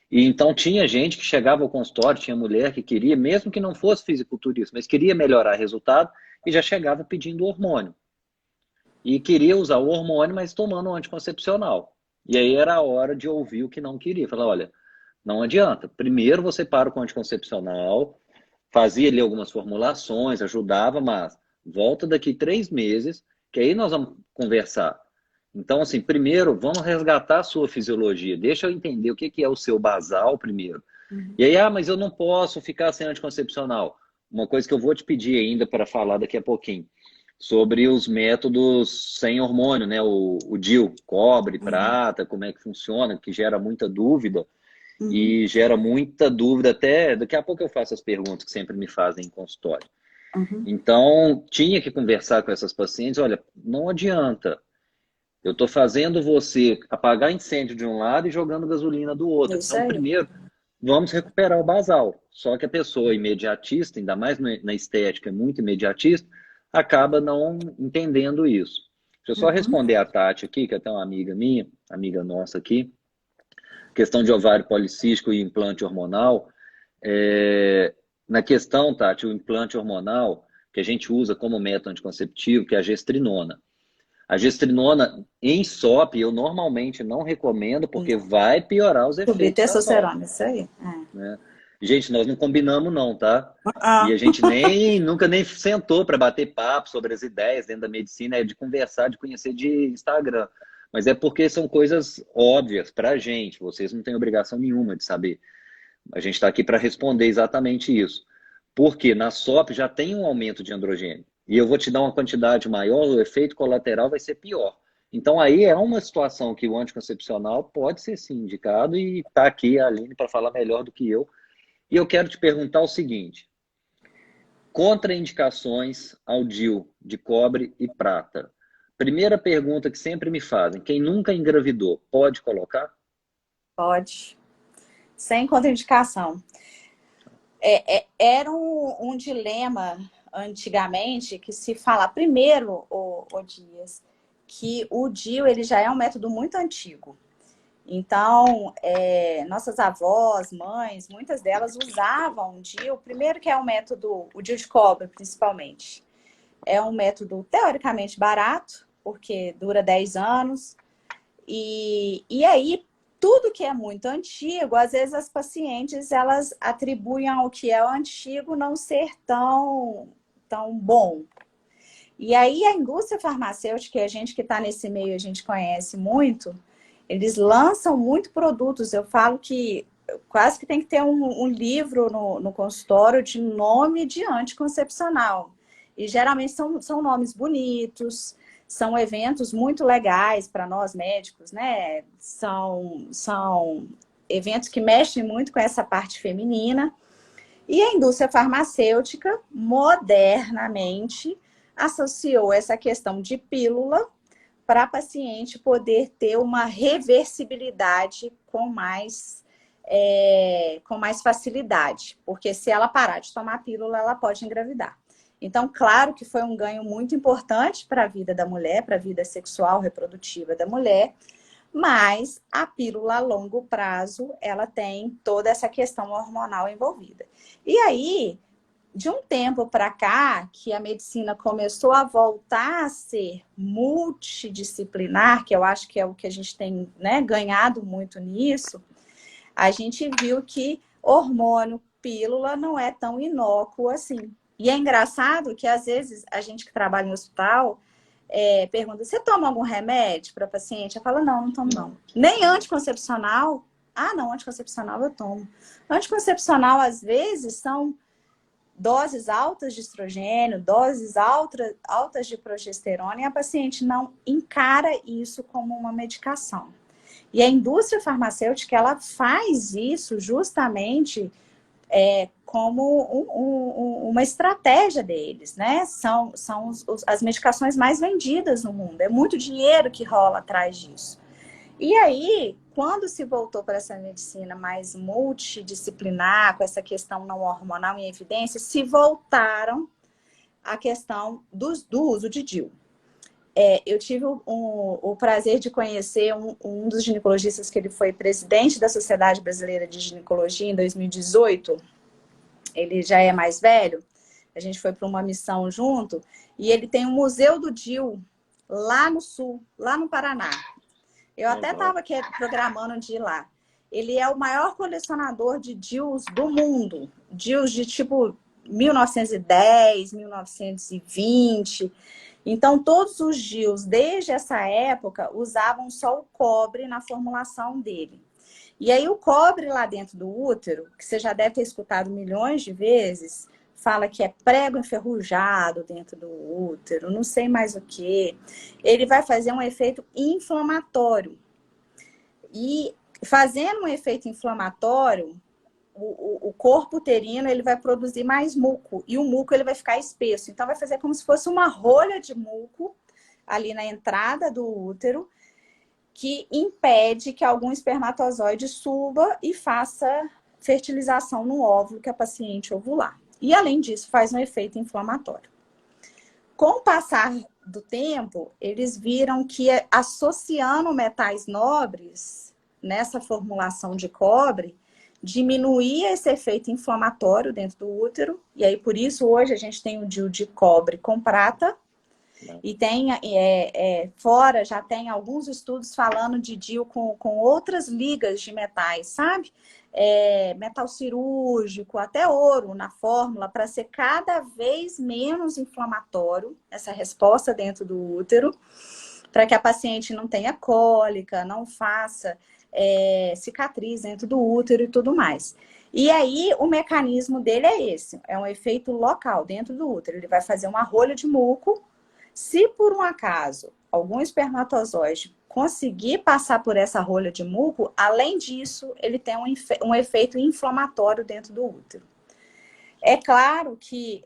E então tinha gente que chegava ao consultório, tinha mulher que queria, mesmo que não fosse fisiculturista, mas queria melhorar resultado e já chegava pedindo hormônio. E queria usar o hormônio, mas tomando um anticoncepcional. E aí era a hora de ouvir o que não queria. Falar, olha, não adianta. Primeiro você para com o anticoncepcional, fazia ali algumas formulações, ajudava, mas volta daqui 3 meses, que aí nós vamos conversar. Então, assim, primeiro, vamos resgatar a sua fisiologia. Deixa eu entender o que é o seu basal primeiro. E aí, mas eu não posso ficar sem anticoncepcional. Uma coisa que eu vou te pedir ainda para falar daqui a pouquinho, sobre os métodos sem hormônio, né? O DIU, cobre, prata, como é que funciona, que gera muita dúvida. E gera muita dúvida até... Daqui a pouco eu faço as perguntas que sempre me fazem em consultório. Então, tinha que conversar com essas pacientes. Olha, não adianta. Eu estou fazendo você apagar incêndio de um lado e jogando gasolina do outro. Isso Então, aí. primeiro, vamos recuperar o basal. Só que a pessoa imediatista, ainda mais na estética, muito imediatista, acaba não entendendo isso. Deixa eu só responder a Tati aqui, que é até uma amiga minha, amiga nossa aqui. Questão de ovário policístico e implante hormonal. Na questão, Tati, o implante hormonal que a gente usa como método anticonceptivo, que é a gestrinona. A gestrinona em SOP eu normalmente não recomendo porque vai piorar os Subir efeitos da SOP, testosterona, isso aí. né? Gente, nós não combinamos não, tá? E Ah, a gente nunca nem sentou para bater papo sobre as ideias dentro da medicina, é de conversar, de conhecer de Instagram. Mas é porque são coisas óbvias para a gente, vocês não têm obrigação nenhuma de saber. A gente está aqui para responder exatamente isso. Porque na SOP já tem um aumento de androgênio. E eu vou te dar uma quantidade maior, o efeito colateral vai ser pior. Então aí é uma situação que o anticoncepcional pode ser sim indicado e está aqui a Aline para falar melhor do que eu. E eu quero te perguntar o seguinte: contraindicações ao DIU de cobre e prata. Primeira pergunta que sempre me fazem, quem nunca engravidou, pode colocar? Pode. Sem contraindicação. Era um dilema antigamente que se fala, primeiro, o Dias, que o DIU ele já é um método muito antigo. Então, nossas avós, mães, muitas delas usavam o DIU, primeiro que é um método, o DIU de cobre principalmente, é um método teoricamente barato, porque dura 10 anos, e aí tudo que é muito antigo, às vezes as pacientes elas atribuem ao que é o antigo não ser tão bom. E aí a indústria farmacêutica, a gente que está nesse meio, a gente conhece muito, eles lançam muito produtos. Eu falo que quase que tem que ter um livro no consultório de nome de anticoncepcional. E geralmente são nomes bonitos, são eventos muito legais para nós médicos, né? São eventos que mexem muito com essa parte feminina. E a indústria farmacêutica, modernamente, associou essa questão de pílula para a paciente poder ter uma reversibilidade com mais facilidade. Porque se ela parar de tomar a pílula, ela pode engravidar. Então, claro que foi um ganho muito importante para a vida da mulher, para a vida sexual reprodutiva da mulher, mas a pílula a longo prazo, ela tem toda essa questão hormonal envolvida. E aí, de um tempo para cá, que a medicina começou a voltar a ser multidisciplinar, que eu acho que é o que a gente tem, né, ganhado muito nisso, a gente viu que hormônio, pílula, não é tão inócuo assim. E é engraçado que, às vezes, a gente que trabalha no hospital pergunta, você toma algum remédio para paciente? Eu falo, não tomo não. Nem anticoncepcional? Ah, não, anticoncepcional eu tomo. Anticoncepcional, às vezes, são doses altas de estrogênio, doses altas de progesterona, e a paciente não encara isso como uma medicação. E a indústria farmacêutica, ela faz isso justamente como uma estratégia deles, né? São as medicações mais vendidas no mundo. É muito dinheiro que rola atrás disso. E aí, quando se voltou para essa medicina mais multidisciplinar, com essa questão não hormonal em evidência, se voltaram à questão do uso de DIU. Eu tive o prazer de conhecer um dos ginecologistas, que ele foi presidente da Sociedade Brasileira de Ginecologia em 2018. Ele já é mais velho. A gente foi para uma missão junto. E ele tem um museu do DIU lá no sul, lá no Paraná. Eu até estava programando de ir lá. Ele é o maior colecionador de DIUs do mundo. DIUs de tipo 1910, 1920. Então, todos os DIUs, desde essa época, usavam só o cobre na formulação dele. E aí, o cobre lá dentro do útero, que você já deve ter escutado milhões de vezes, fala que é prego enferrujado dentro do útero, não sei mais o que. Ele vai fazer um efeito inflamatório. E fazendo um efeito inflamatório, o corpo uterino ele vai produzir mais muco. E o muco ele vai ficar espesso. Então, vai fazer como se fosse uma rolha de muco ali na entrada do útero, que impede que algum espermatozoide suba e faça fertilização no óvulo que a paciente ovular. E, além disso, faz um efeito inflamatório. Com o passar do tempo, eles viram que associando metais nobres nessa formulação de cobre, diminuía esse efeito inflamatório dentro do útero. E aí, por isso, hoje a gente tem o DIU de cobre com prata. E tem, fora, já tem alguns estudos falando de DIU com outras ligas de metais, sabe? Metal cirúrgico, até ouro na fórmula, para ser cada vez menos inflamatório, essa resposta dentro do útero, para que a paciente não tenha cólica, não faça cicatriz dentro do útero e tudo mais. E aí, o mecanismo dele é esse, é um efeito local dentro do útero. Ele vai fazer uma rolha de muco. Se por um acaso algum espermatozoide conseguir passar por essa rolha de muco, além disso, ele tem um efeito inflamatório dentro do útero. É claro que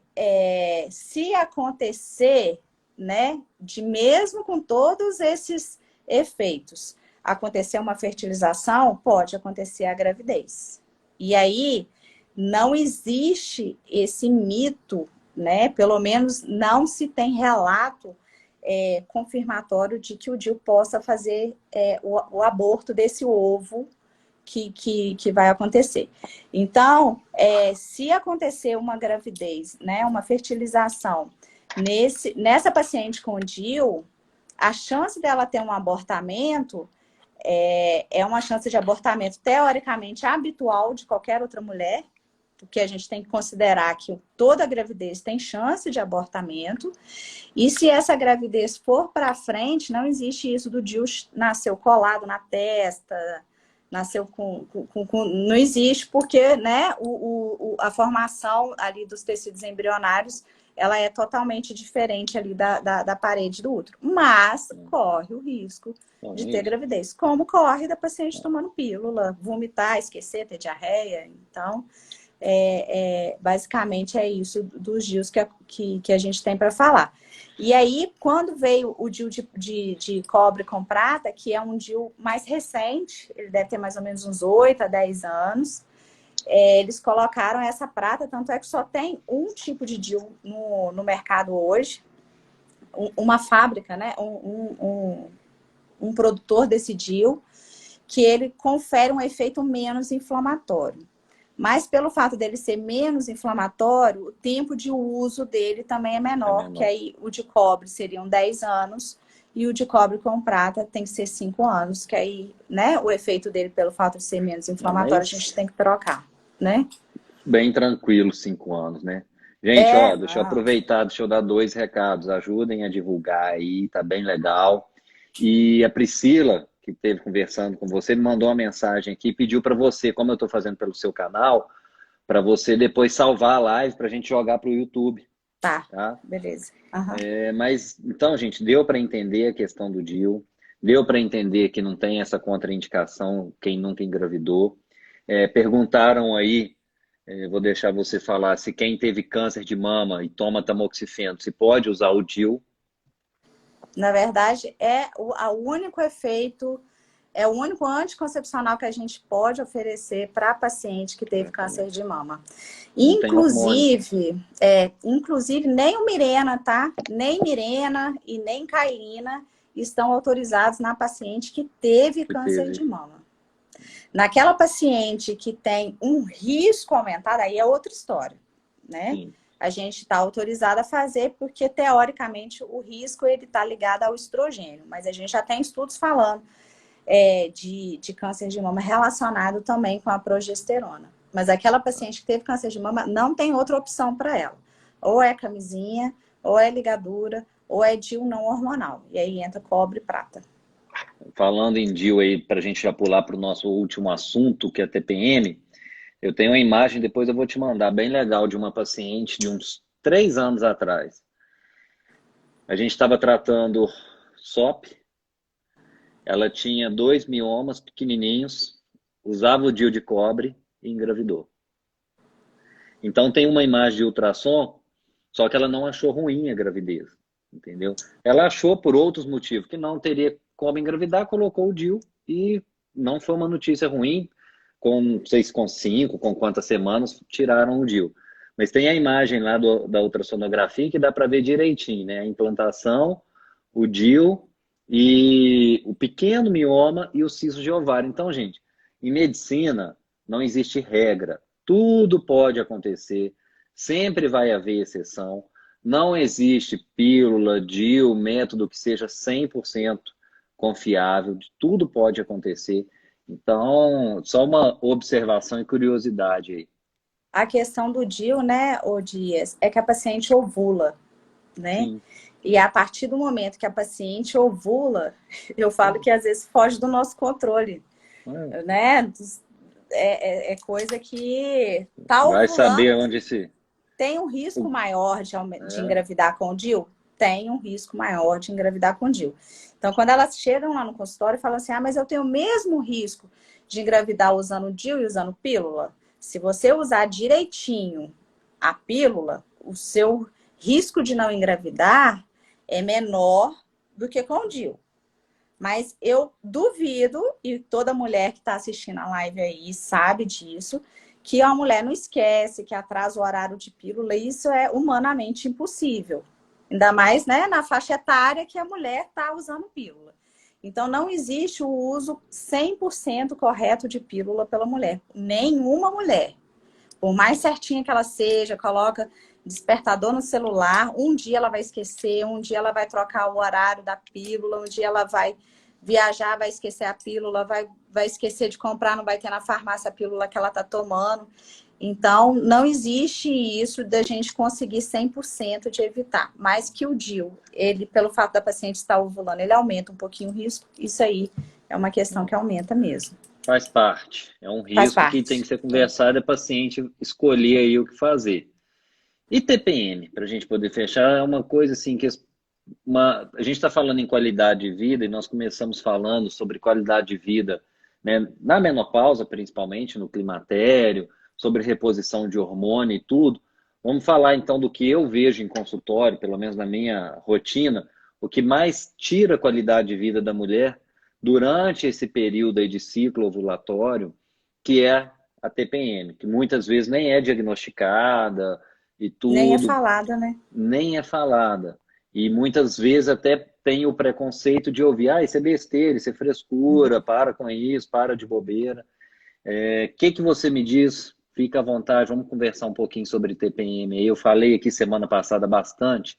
se acontecer, né, de mesmo com todos esses efeitos, acontecer uma fertilização, pode acontecer a gravidez. E aí não existe esse mito, né? Pelo menos não se tem relato confirmatório de que o DIU possa fazer o aborto desse ovo que vai acontecer. Então, se acontecer uma gravidez, né, uma fertilização nessa paciente com DIU, a chance dela ter um abortamento é uma chance de abortamento teoricamente habitual de qualquer outra mulher, porque a gente tem que considerar que toda gravidez tem chance de abortamento, e se essa gravidez for para frente, não existe isso do DIU nasceu colado na testa, nasceu não existe, porque né, a formação ali dos tecidos embrionários, ela é totalmente diferente ali da parede do útero. Mas corre o risco de ter gravidez. Como corre da paciente tomando pílula, vomitar, esquecer, ter diarreia. Então, basicamente é isso dos DIUs que a gente tem para falar. E aí, quando veio o DIU de cobre com prata, que é um DIU mais recente, ele deve ter mais ou menos uns 8 a 10 anos, eles colocaram essa prata, tanto é que só tem um tipo de DIU no mercado hoje, uma fábrica, né? Um produtor desse DIU, que ele confere um efeito menos inflamatório. Mas pelo fato dele ser menos inflamatório, o tempo de uso dele também é menor, que aí o de cobre seriam 10 anos e o de cobre com prata tem que ser 5 anos, que aí, né, o efeito dele pelo fato de ser menos inflamatório, a gente tem que trocar, né? Bem tranquilo, 5 anos, né? Gente, ó, deixa eu aproveitar, deixa eu dar 2 recados. Ajudem a divulgar aí, tá bem legal. E a Priscila, que esteve conversando com você, me mandou uma mensagem aqui e pediu para você, como eu estou fazendo pelo seu canal, para você depois salvar a live para a gente jogar para o YouTube. Tá, beleza. Mas, então, gente, deu para entender a questão do DIU, deu para entender que não tem essa contraindicação quem nunca engravidou. Perguntaram aí, vou deixar você falar, se quem teve câncer de mama e toma tamoxifeno, se pode usar o DIU. Na verdade, o único efeito, é o único anticoncepcional que a gente pode oferecer para a paciente que teve câncer de mama. Inclusive, nem o Mirena, tá? Nem Mirena e nem Cailina estão autorizados na paciente que teve câncer de mama. Naquela paciente que tem um risco aumentado, aí é outra história, né? Sim. A gente está autorizado a fazer porque, teoricamente, o risco está ligado ao estrogênio. Mas a gente já tem estudos falando de câncer de mama relacionado também com a progesterona. Mas aquela paciente que teve câncer de mama não tem outra opção para ela. Ou é camisinha, ou é ligadura, ou é DIU não hormonal. E aí entra cobre e prata. Falando em DIU aí, para a gente já pular para o nosso último assunto, que é a TPM, eu tenho uma imagem, depois eu vou te mandar, bem legal, de uma paciente de uns 3 anos atrás. A gente estava tratando SOP, ela tinha 2 miomas pequenininhos, usava o DIU de cobre e engravidou. Então tem uma imagem de ultrassom, só que ela não achou ruim a gravidez, entendeu? Ela achou por outros motivos, que não teria como engravidar, colocou o DIU e não foi uma notícia ruim. Com 6,5, com quantas semanas, tiraram o DIU. Mas tem a imagem lá da ultrassonografia que dá para ver direitinho, né? A implantação, o DIU e o pequeno mioma e o cisto de ovário. Então, gente, em medicina não existe regra. Tudo pode acontecer, sempre vai haver exceção. Não existe pílula, DIU, método que seja 100% confiável. Tudo pode acontecer. Então, só uma observação e curiosidade aí. A questão do DIU, né, ô Dias, é que a paciente ovula, né? Sim. E a partir do momento que a paciente ovula, eu falo que às vezes foge do nosso controle, né? É coisa que tá ovulando. Vai saber onde se... Tem um risco maior de engravidar com o DIU? Tem um risco maior de engravidar com o DIU. Então, quando elas chegam lá no consultório e falam assim, mas eu tenho o mesmo risco de engravidar usando DIU e usando pílula? Se você usar direitinho a pílula, o seu risco de não engravidar é menor do que com o DIU. Mas eu duvido, e toda mulher que está assistindo a live aí sabe disso, que a mulher não esquece, que atrasa o horário de pílula, e isso é humanamente impossível. Ainda mais, né, na faixa etária que a mulher está usando pílula. Então, não existe o uso 100% correto de pílula pela mulher. Nenhuma mulher. Por mais certinha que ela seja, coloca despertador no celular, um dia ela vai esquecer, um dia ela vai trocar o horário da pílula, um dia ela vai viajar, vai esquecer a pílula, vai esquecer de comprar, não vai ter na farmácia a pílula que ela está tomando. Então, não existe isso da gente conseguir 100% de evitar. Mais que o DIU, ele, pelo fato da paciente estar ovulando, ele aumenta um pouquinho o risco. Isso aí é uma questão que aumenta mesmo. Faz parte. É um Faz risco que tem parte. que ser conversado, é a paciente escolher aí o que fazer. E TPM, para a gente poder fechar, é uma coisa assim que a gente está falando em qualidade de vida e nós começamos falando sobre qualidade de vida, né, na menopausa, principalmente, no climatério, sobre reposição de hormônio e tudo. Vamos falar então do que eu vejo em consultório, pelo menos na minha rotina, o que mais tira a qualidade de vida da mulher durante esse período aí de ciclo ovulatório, que é a TPM, que muitas vezes nem é diagnosticada e Nem é tudo, falada, né? nem é falada. E muitas vezes até tem o preconceito de ouvir, isso é besteira, isso é frescura, para com isso, para de bobeira. Que você me diz? Fica à vontade, vamos conversar um pouquinho sobre TPM. Eu falei aqui semana passada bastante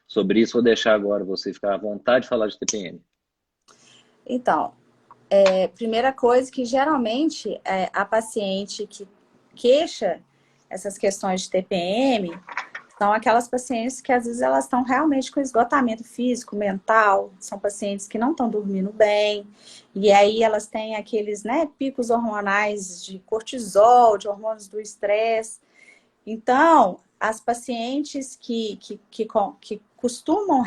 sobre isso, vou deixar agora você ficar à vontade de falar de TPM. Então, primeira coisa que geralmente a paciente que queixa essas questões de TPM são aquelas pacientes que às vezes elas estão realmente com esgotamento físico, mental, são pacientes que não estão dormindo bem, e aí elas têm aqueles, né, picos hormonais de cortisol, de hormônios do estresse. Então, as pacientes que costumam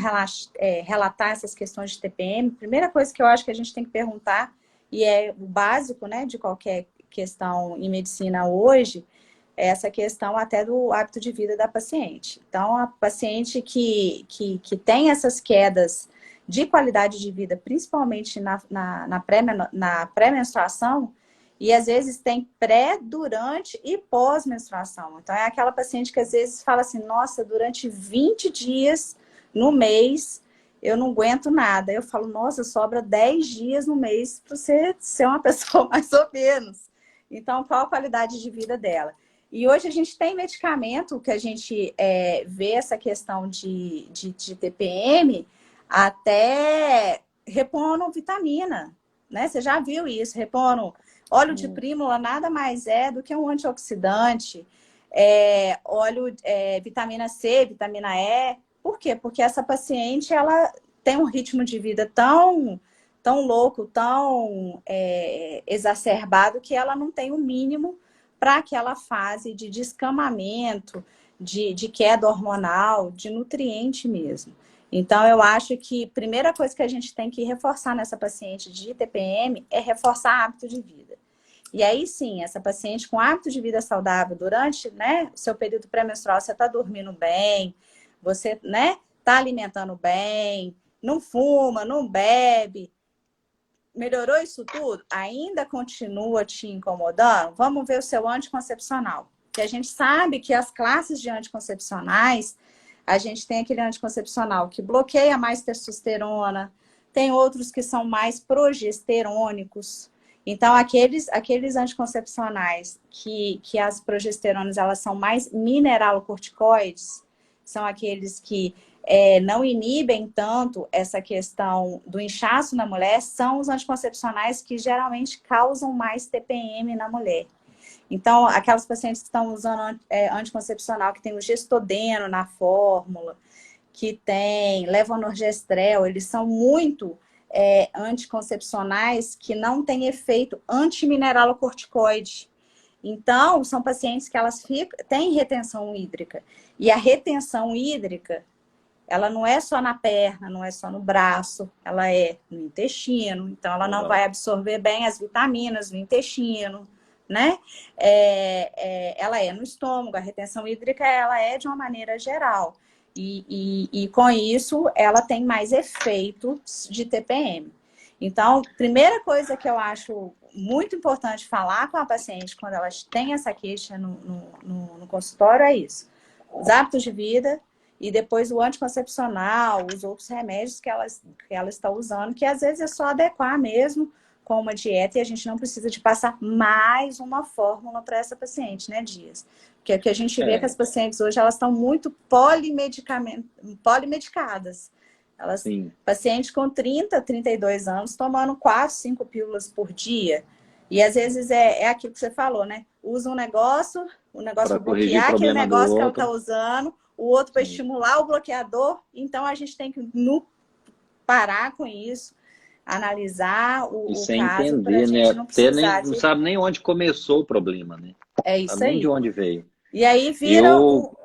relatar essas questões de TPM, primeira coisa que eu acho que a gente tem que perguntar, e é o básico, né, de qualquer questão em medicina hoje, é essa questão até do hábito de vida da paciente. Então, a paciente que tem essas quedas de qualidade de vida, principalmente na pré-menstruação, e às vezes tem pré, durante e pós-menstruação. Então, é aquela paciente que às vezes fala assim, nossa, durante 20 dias no mês, eu não aguento nada. Eu falo, nossa, sobra 10 dias no mês para você ser uma pessoa mais ou menos. Então, qual a qualidade de vida dela? E hoje a gente tem medicamento que a gente vê essa questão de TPM até repondo vitamina, né? Você já viu isso, repondo óleo de prímula nada mais é do que um antioxidante, vitamina C, vitamina E. Por quê? Porque essa paciente ela tem um ritmo de vida tão louco, tão exacerbado, que ela não tem o mínimo para aquela fase de descamamento, de queda hormonal, de nutriente mesmo. Então, eu acho que a primeira coisa que a gente tem que reforçar nessa paciente de TPM é reforçar hábito de vida. E aí sim, essa paciente com hábito de vida saudável durante, né, o seu período pré-menstrual, você está dormindo bem, você, né, está alimentando bem, não fuma, não bebe, melhorou isso tudo? Ainda continua te incomodando? Vamos ver o seu anticoncepcional. Que a gente sabe que as classes de anticoncepcionais, a gente tem aquele anticoncepcional que bloqueia mais testosterona, tem outros que são mais progesterônicos. Então, aqueles anticoncepcionais que as progesteronas elas são mais mineralocorticoides, são aqueles que não inibem tanto essa questão do inchaço na mulher, são os anticoncepcionais que geralmente causam mais TPM na mulher. Então, aquelas pacientes que estão usando anticoncepcional, que tem o gestodeno na fórmula, que tem levonorgestrel, eles são muito anticoncepcionais que não têm efeito antimineralocorticoide. Então, são pacientes que elas têm retenção hídrica. E a retenção hídrica, ela não é só na perna, não é só no braço, ela é no intestino. Então, ela não vai absorver bem as vitaminas no intestino, né? Ela é no estômago, a retenção hídrica ela é de uma maneira geral. E com isso, ela tem mais efeitos de TPM. Então, primeira coisa que eu acho muito importante falar com a paciente quando elas têm essa queixa no consultório é isso. Os hábitos de vida e depois o anticoncepcional, os outros remédios que ela está usando, que às vezes é só adequar mesmo com uma dieta e a gente não precisa de passar mais uma fórmula para essa paciente, né, Dias? Porque o que a gente vê é que as pacientes hoje, elas estão muito polimedicadas. Elas, pacientes com 30, 32 anos, tomando 4, 5 pílulas por dia. E às vezes é aquilo que você falou, né? Usa um negócio, o negócio para bloquear aquele negócio que ela está usando, o outro para estimular o bloqueador. Então a gente tem que parar com isso, analisar o caso, entender, né? Não precisar não sabe nem onde começou o problema, né? É isso sabe aí. Nem de onde veio. E aí vira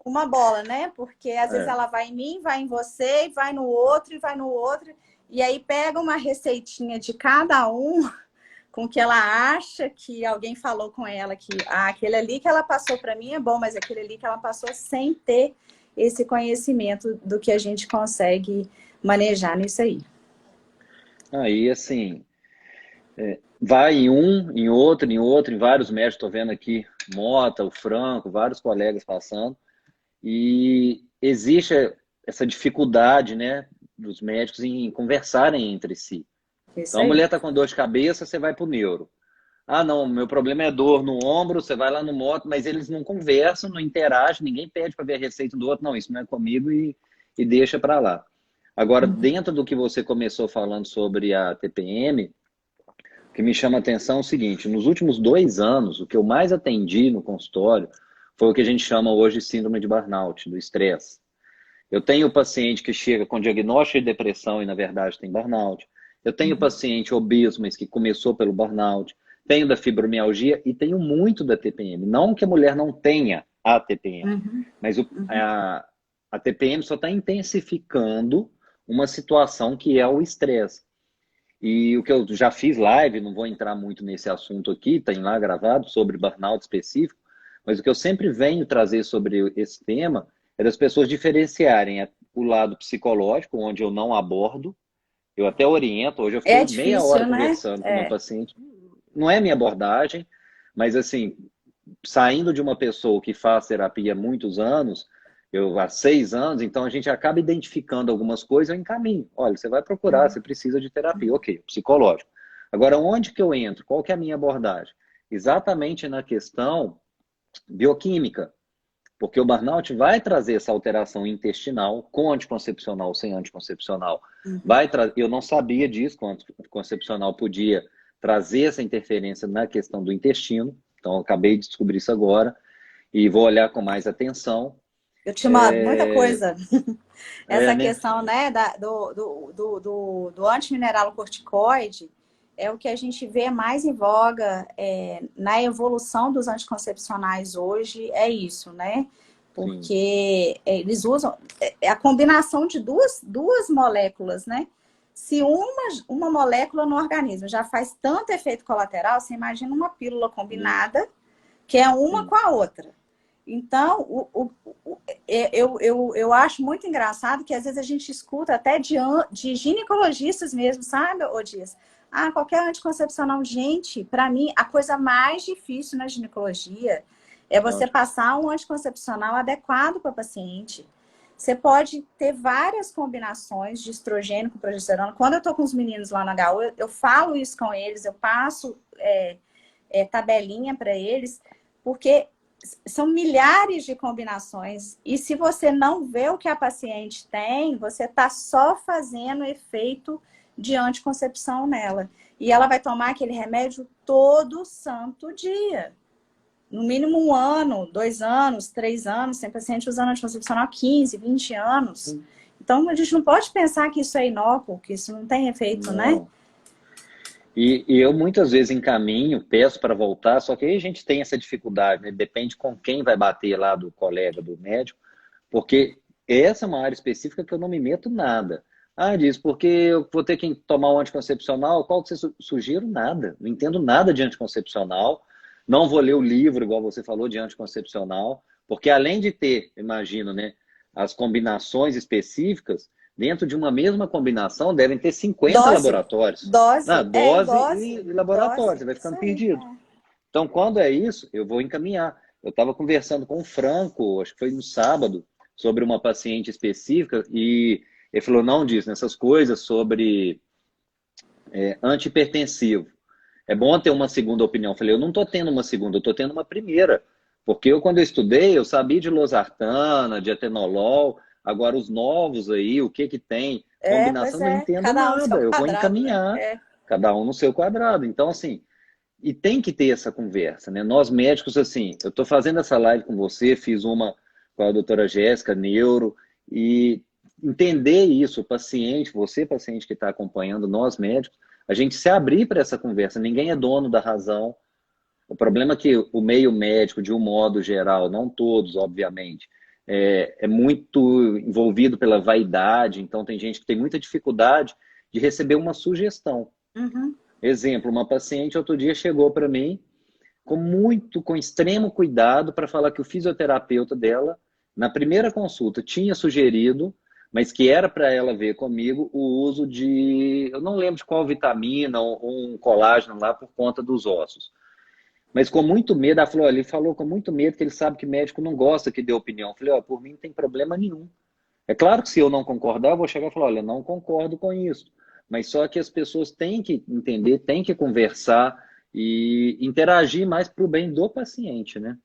uma bola, né? Porque às vezes ela vai em mim, vai em você, e vai no outro, e vai no outro. E aí pega uma receitinha de cada um com que ela acha que alguém falou com ela que aquele ali que ela passou para mim é bom, mas aquele ali que ela passou sem ter esse conhecimento do que a gente consegue manejar nisso aí. Aí, assim, vai em outro, em vários médicos, estou vendo aqui, Mota, o Franco, vários colegas passando, e existe essa dificuldade, né, dos médicos em conversarem entre si. Então, a mulher está com dor de cabeça, você vai para o neuro. Ah, não, meu problema é dor no ombro, você vai lá no moto, mas eles não conversam, não interagem, ninguém pede para ver a receita do outro, não, isso não é comigo e deixa para lá. Agora, dentro do que você começou falando sobre a TPM, o que me chama a atenção é o seguinte, nos últimos 2 anos, o que eu mais atendi no consultório foi o que a gente chama hoje de síndrome de burnout, do estresse. Eu tenho paciente que chega com diagnóstico de depressão e, na verdade, tem burnout. Eu tenho paciente obeso, mas que começou pelo burnout. Tenho da fibromialgia e tenho muito da TPM. Não que a mulher não tenha a TPM, mas a TPM só está intensificando uma situação que é o estresse. E o que eu já fiz live, não vou entrar muito nesse assunto aqui, tem lá gravado sobre burnout específico, mas o que eu sempre venho trazer sobre esse tema é das pessoas diferenciarem o lado psicológico, onde eu não abordo, eu até oriento, hoje eu fiquei meia hora conversando com uma paciente, não é minha abordagem, mas assim, saindo de uma pessoa que faz terapia há muitos anos, eu há 6 anos, então a gente acaba identificando algumas coisas, eu encaminho. Olha, você vai procurar, você precisa de terapia, ok, psicológico. Agora, onde que eu entro? Qual que é a minha abordagem? Exatamente na questão bioquímica, porque o burnout vai trazer essa alteração intestinal, com anticoncepcional, sem anticoncepcional. Eu não sabia disso, que o anticoncepcional podia trazer essa interferência na questão do intestino, então eu acabei de descobrir isso agora, e vou olhar com mais atenção. Eu te mando muita coisa. Essa questão, né, do antimineralocorticoide é o que a gente vê mais em voga na evolução dos anticoncepcionais hoje, é isso, né? Porque eles usam a combinação de duas moléculas, né? Se uma molécula no organismo já faz tanto efeito colateral, você imagina uma pílula combinada, que é uma com a outra. Então, eu acho muito engraçado que às vezes a gente escuta até de ginecologistas mesmo, sabe, Dias? Qualquer anticoncepcional. Gente, para mim, a coisa mais difícil na ginecologia é você passar um anticoncepcional adequado para o paciente. Você pode ter várias combinações de estrogênio com progesterona. Quando eu estou com os meninos lá na HU, eu falo isso com eles, eu passo tabelinha para eles, porque são milhares de combinações. E se você não vê o que a paciente tem, você está só fazendo efeito de anticoncepção nela. E ela vai tomar aquele remédio todo santo dia. No mínimo 1 ano, 2 anos, 3 anos. Tem paciente usando anticoncepcional 15, 20 anos. Então, a gente não pode pensar que isso é inócuo, que isso não tem efeito, né? E eu muitas vezes encaminho, peço para voltar, só que aí a gente tem essa dificuldade, né? Depende com quem vai bater lá do colega, do médico, porque essa é uma área específica que eu não me meto nada. Diz, porque eu vou ter que tomar um anticoncepcional, qual que você sugiro? Nada, não entendo nada de anticoncepcional, Não vou ler o livro, igual você falou, de anticoncepcional, porque além de ter, imagino, né, as combinações específicas, dentro de uma mesma combinação devem ter 50 Dose, laboratórios. Na dose, dose e laboratório, dose, você vai isso ficando aí. perdido. Então, quando é isso, eu vou encaminhar. Eu estava conversando com o Franco, acho que foi no sábado, sobre uma paciente específica, e ele falou, não, diz, nessas coisas sobre antihipertensivo. É bom ter uma segunda opinião. Eu falei, eu não estou tendo uma segunda, eu estou tendo uma primeira. Porque eu, quando eu estudei, eu sabia de losartana, de atenolol, agora os novos aí, o que que tem, Pois combinação, não é, entendo cada um no seu nada, eu vou quadrado, né? encaminhar, cada um no seu quadrado. Então, assim, e tem que ter essa conversa, né? Nós médicos, assim, eu estou fazendo essa live com você, fiz uma com a doutora Jéssica, neuro, e entender isso, o paciente, você paciente que está acompanhando, nós médicos, a gente se abrir para essa conversa, ninguém é dono da razão. O problema é que o meio médico, de um modo geral, não todos, obviamente, é muito envolvido pela vaidade, então tem gente que tem muita dificuldade de receber uma sugestão. Uhum. Exemplo, uma paciente outro dia chegou para mim com extremo cuidado para falar que o fisioterapeuta dela, na primeira consulta, tinha sugerido, mas que era para ela ver comigo o uso de, eu não lembro de qual vitamina ou um colágeno lá por conta dos ossos. Mas com muito medo, ela falou, ele falou com muito medo que ele sabe que médico não gosta que dê opinião. Eu falei, ó, por mim não tem problema nenhum. É claro que se eu não concordar, eu vou chegar e falar, olha, não concordo com isso. Mas só que as pessoas têm que entender, têm que conversar e interagir mais para o bem do paciente, né?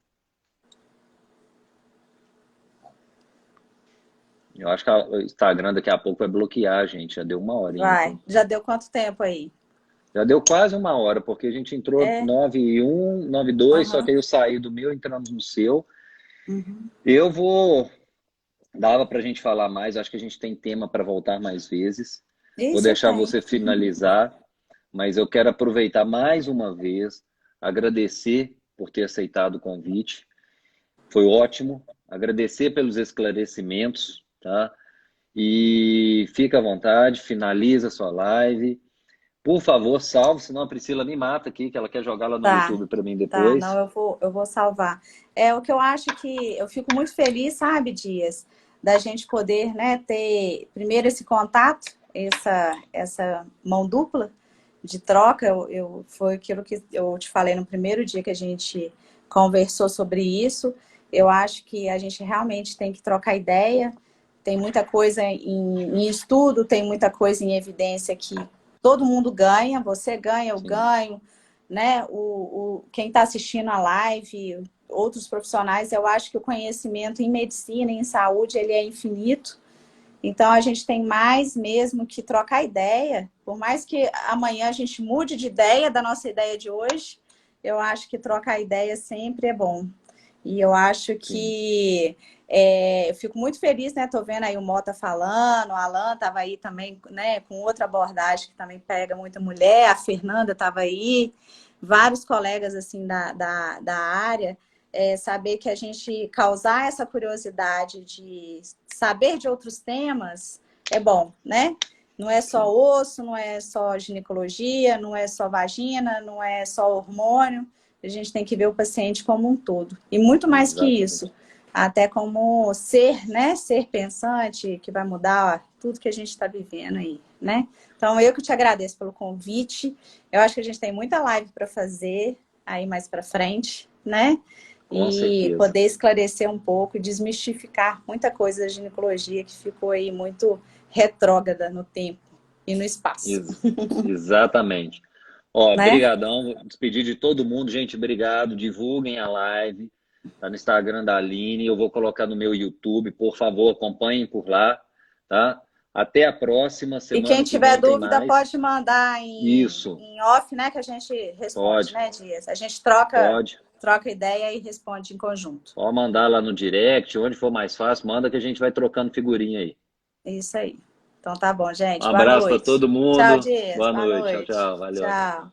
Eu acho que o Instagram daqui a pouco vai bloquear a gente, já deu uma horinha Vai. aqui. Já deu quanto tempo aí? Já deu quase uma hora, porque a gente entrou É. 9:01, 9:02, só que Aham. aí eu saí do meu, entramos no seu. Uhum. Eu vou... Dava para a gente falar mais, acho que a gente tem tema para voltar mais vezes. Vou Isso deixar tem. você finalizar, mas eu quero aproveitar mais uma vez, agradecer por ter aceitado o convite. Foi ótimo. Agradecer pelos esclarecimentos, tá? E fica à vontade, finaliza a sua live. Por favor, salve, senão a Priscila me mata aqui, que ela quer jogar lá no Tá, YouTube para mim tá. Não, depois. eu vou salvar. É o que eu acho que eu fico muito feliz, sabe, Dias, da gente poder, né, ter primeiro esse contato, essa mão dupla de troca. Foi aquilo que eu te falei no primeiro dia que a gente conversou sobre isso. Eu acho que a gente realmente tem que trocar ideia. Tem muita coisa em estudo, tem muita coisa em evidência que todo mundo ganha, você ganha, eu Sim, ganho, né? Quem está assistindo a live, outros profissionais, eu acho que o conhecimento em medicina e em saúde ele é infinito. Então a gente tem mais mesmo que trocar ideia, por mais que amanhã a gente mude de ideia da nossa ideia de hoje, eu acho que trocar ideia sempre é bom. E eu acho sim. que eu fico muito feliz, né? Tô vendo aí o Mota falando, o Alan estava aí também, né? Com outra abordagem que também pega muita mulher, a Fernanda estava aí, vários colegas assim da área. Saber que a gente causar essa curiosidade de saber de outros temas é bom, né? Não é só Sim, osso, não é só ginecologia, não é só vagina, não é só hormônio. A gente tem que ver o paciente como um todo. E muito mais que exatamente. isso, até como ser, né? Ser pensante, que vai mudar tudo que a gente está vivendo aí, né? Então, eu que te agradeço pelo convite. Eu acho que a gente tem muita live para fazer aí mais para frente, né? Com E certeza. poder esclarecer um pouco e desmistificar muita coisa da ginecologia que ficou aí muito retrógrada no tempo e no espaço, Ex- exatamente. Ó, né? brigadão, vou despedir de todo mundo, gente, obrigado, divulguem a live, tá no Instagram da Aline, eu vou colocar no meu YouTube, por favor, acompanhem por lá, tá? Até a próxima, E quem semana que tiver vem tem dúvida mais. pode mandar Isso, em off, né? Que a gente responde, pode, né, Dias? A gente pode. troca ideia e responde em conjunto. Pode mandar lá no direct, onde for mais fácil, manda que a gente vai trocando figurinha aí. Isso aí. Então tá bom, Um gente. Boa abraço para noite. todo Tchau, mundo, Dias. boa Boa noite, tchau, noite. tchau, valeu, até. Tchau.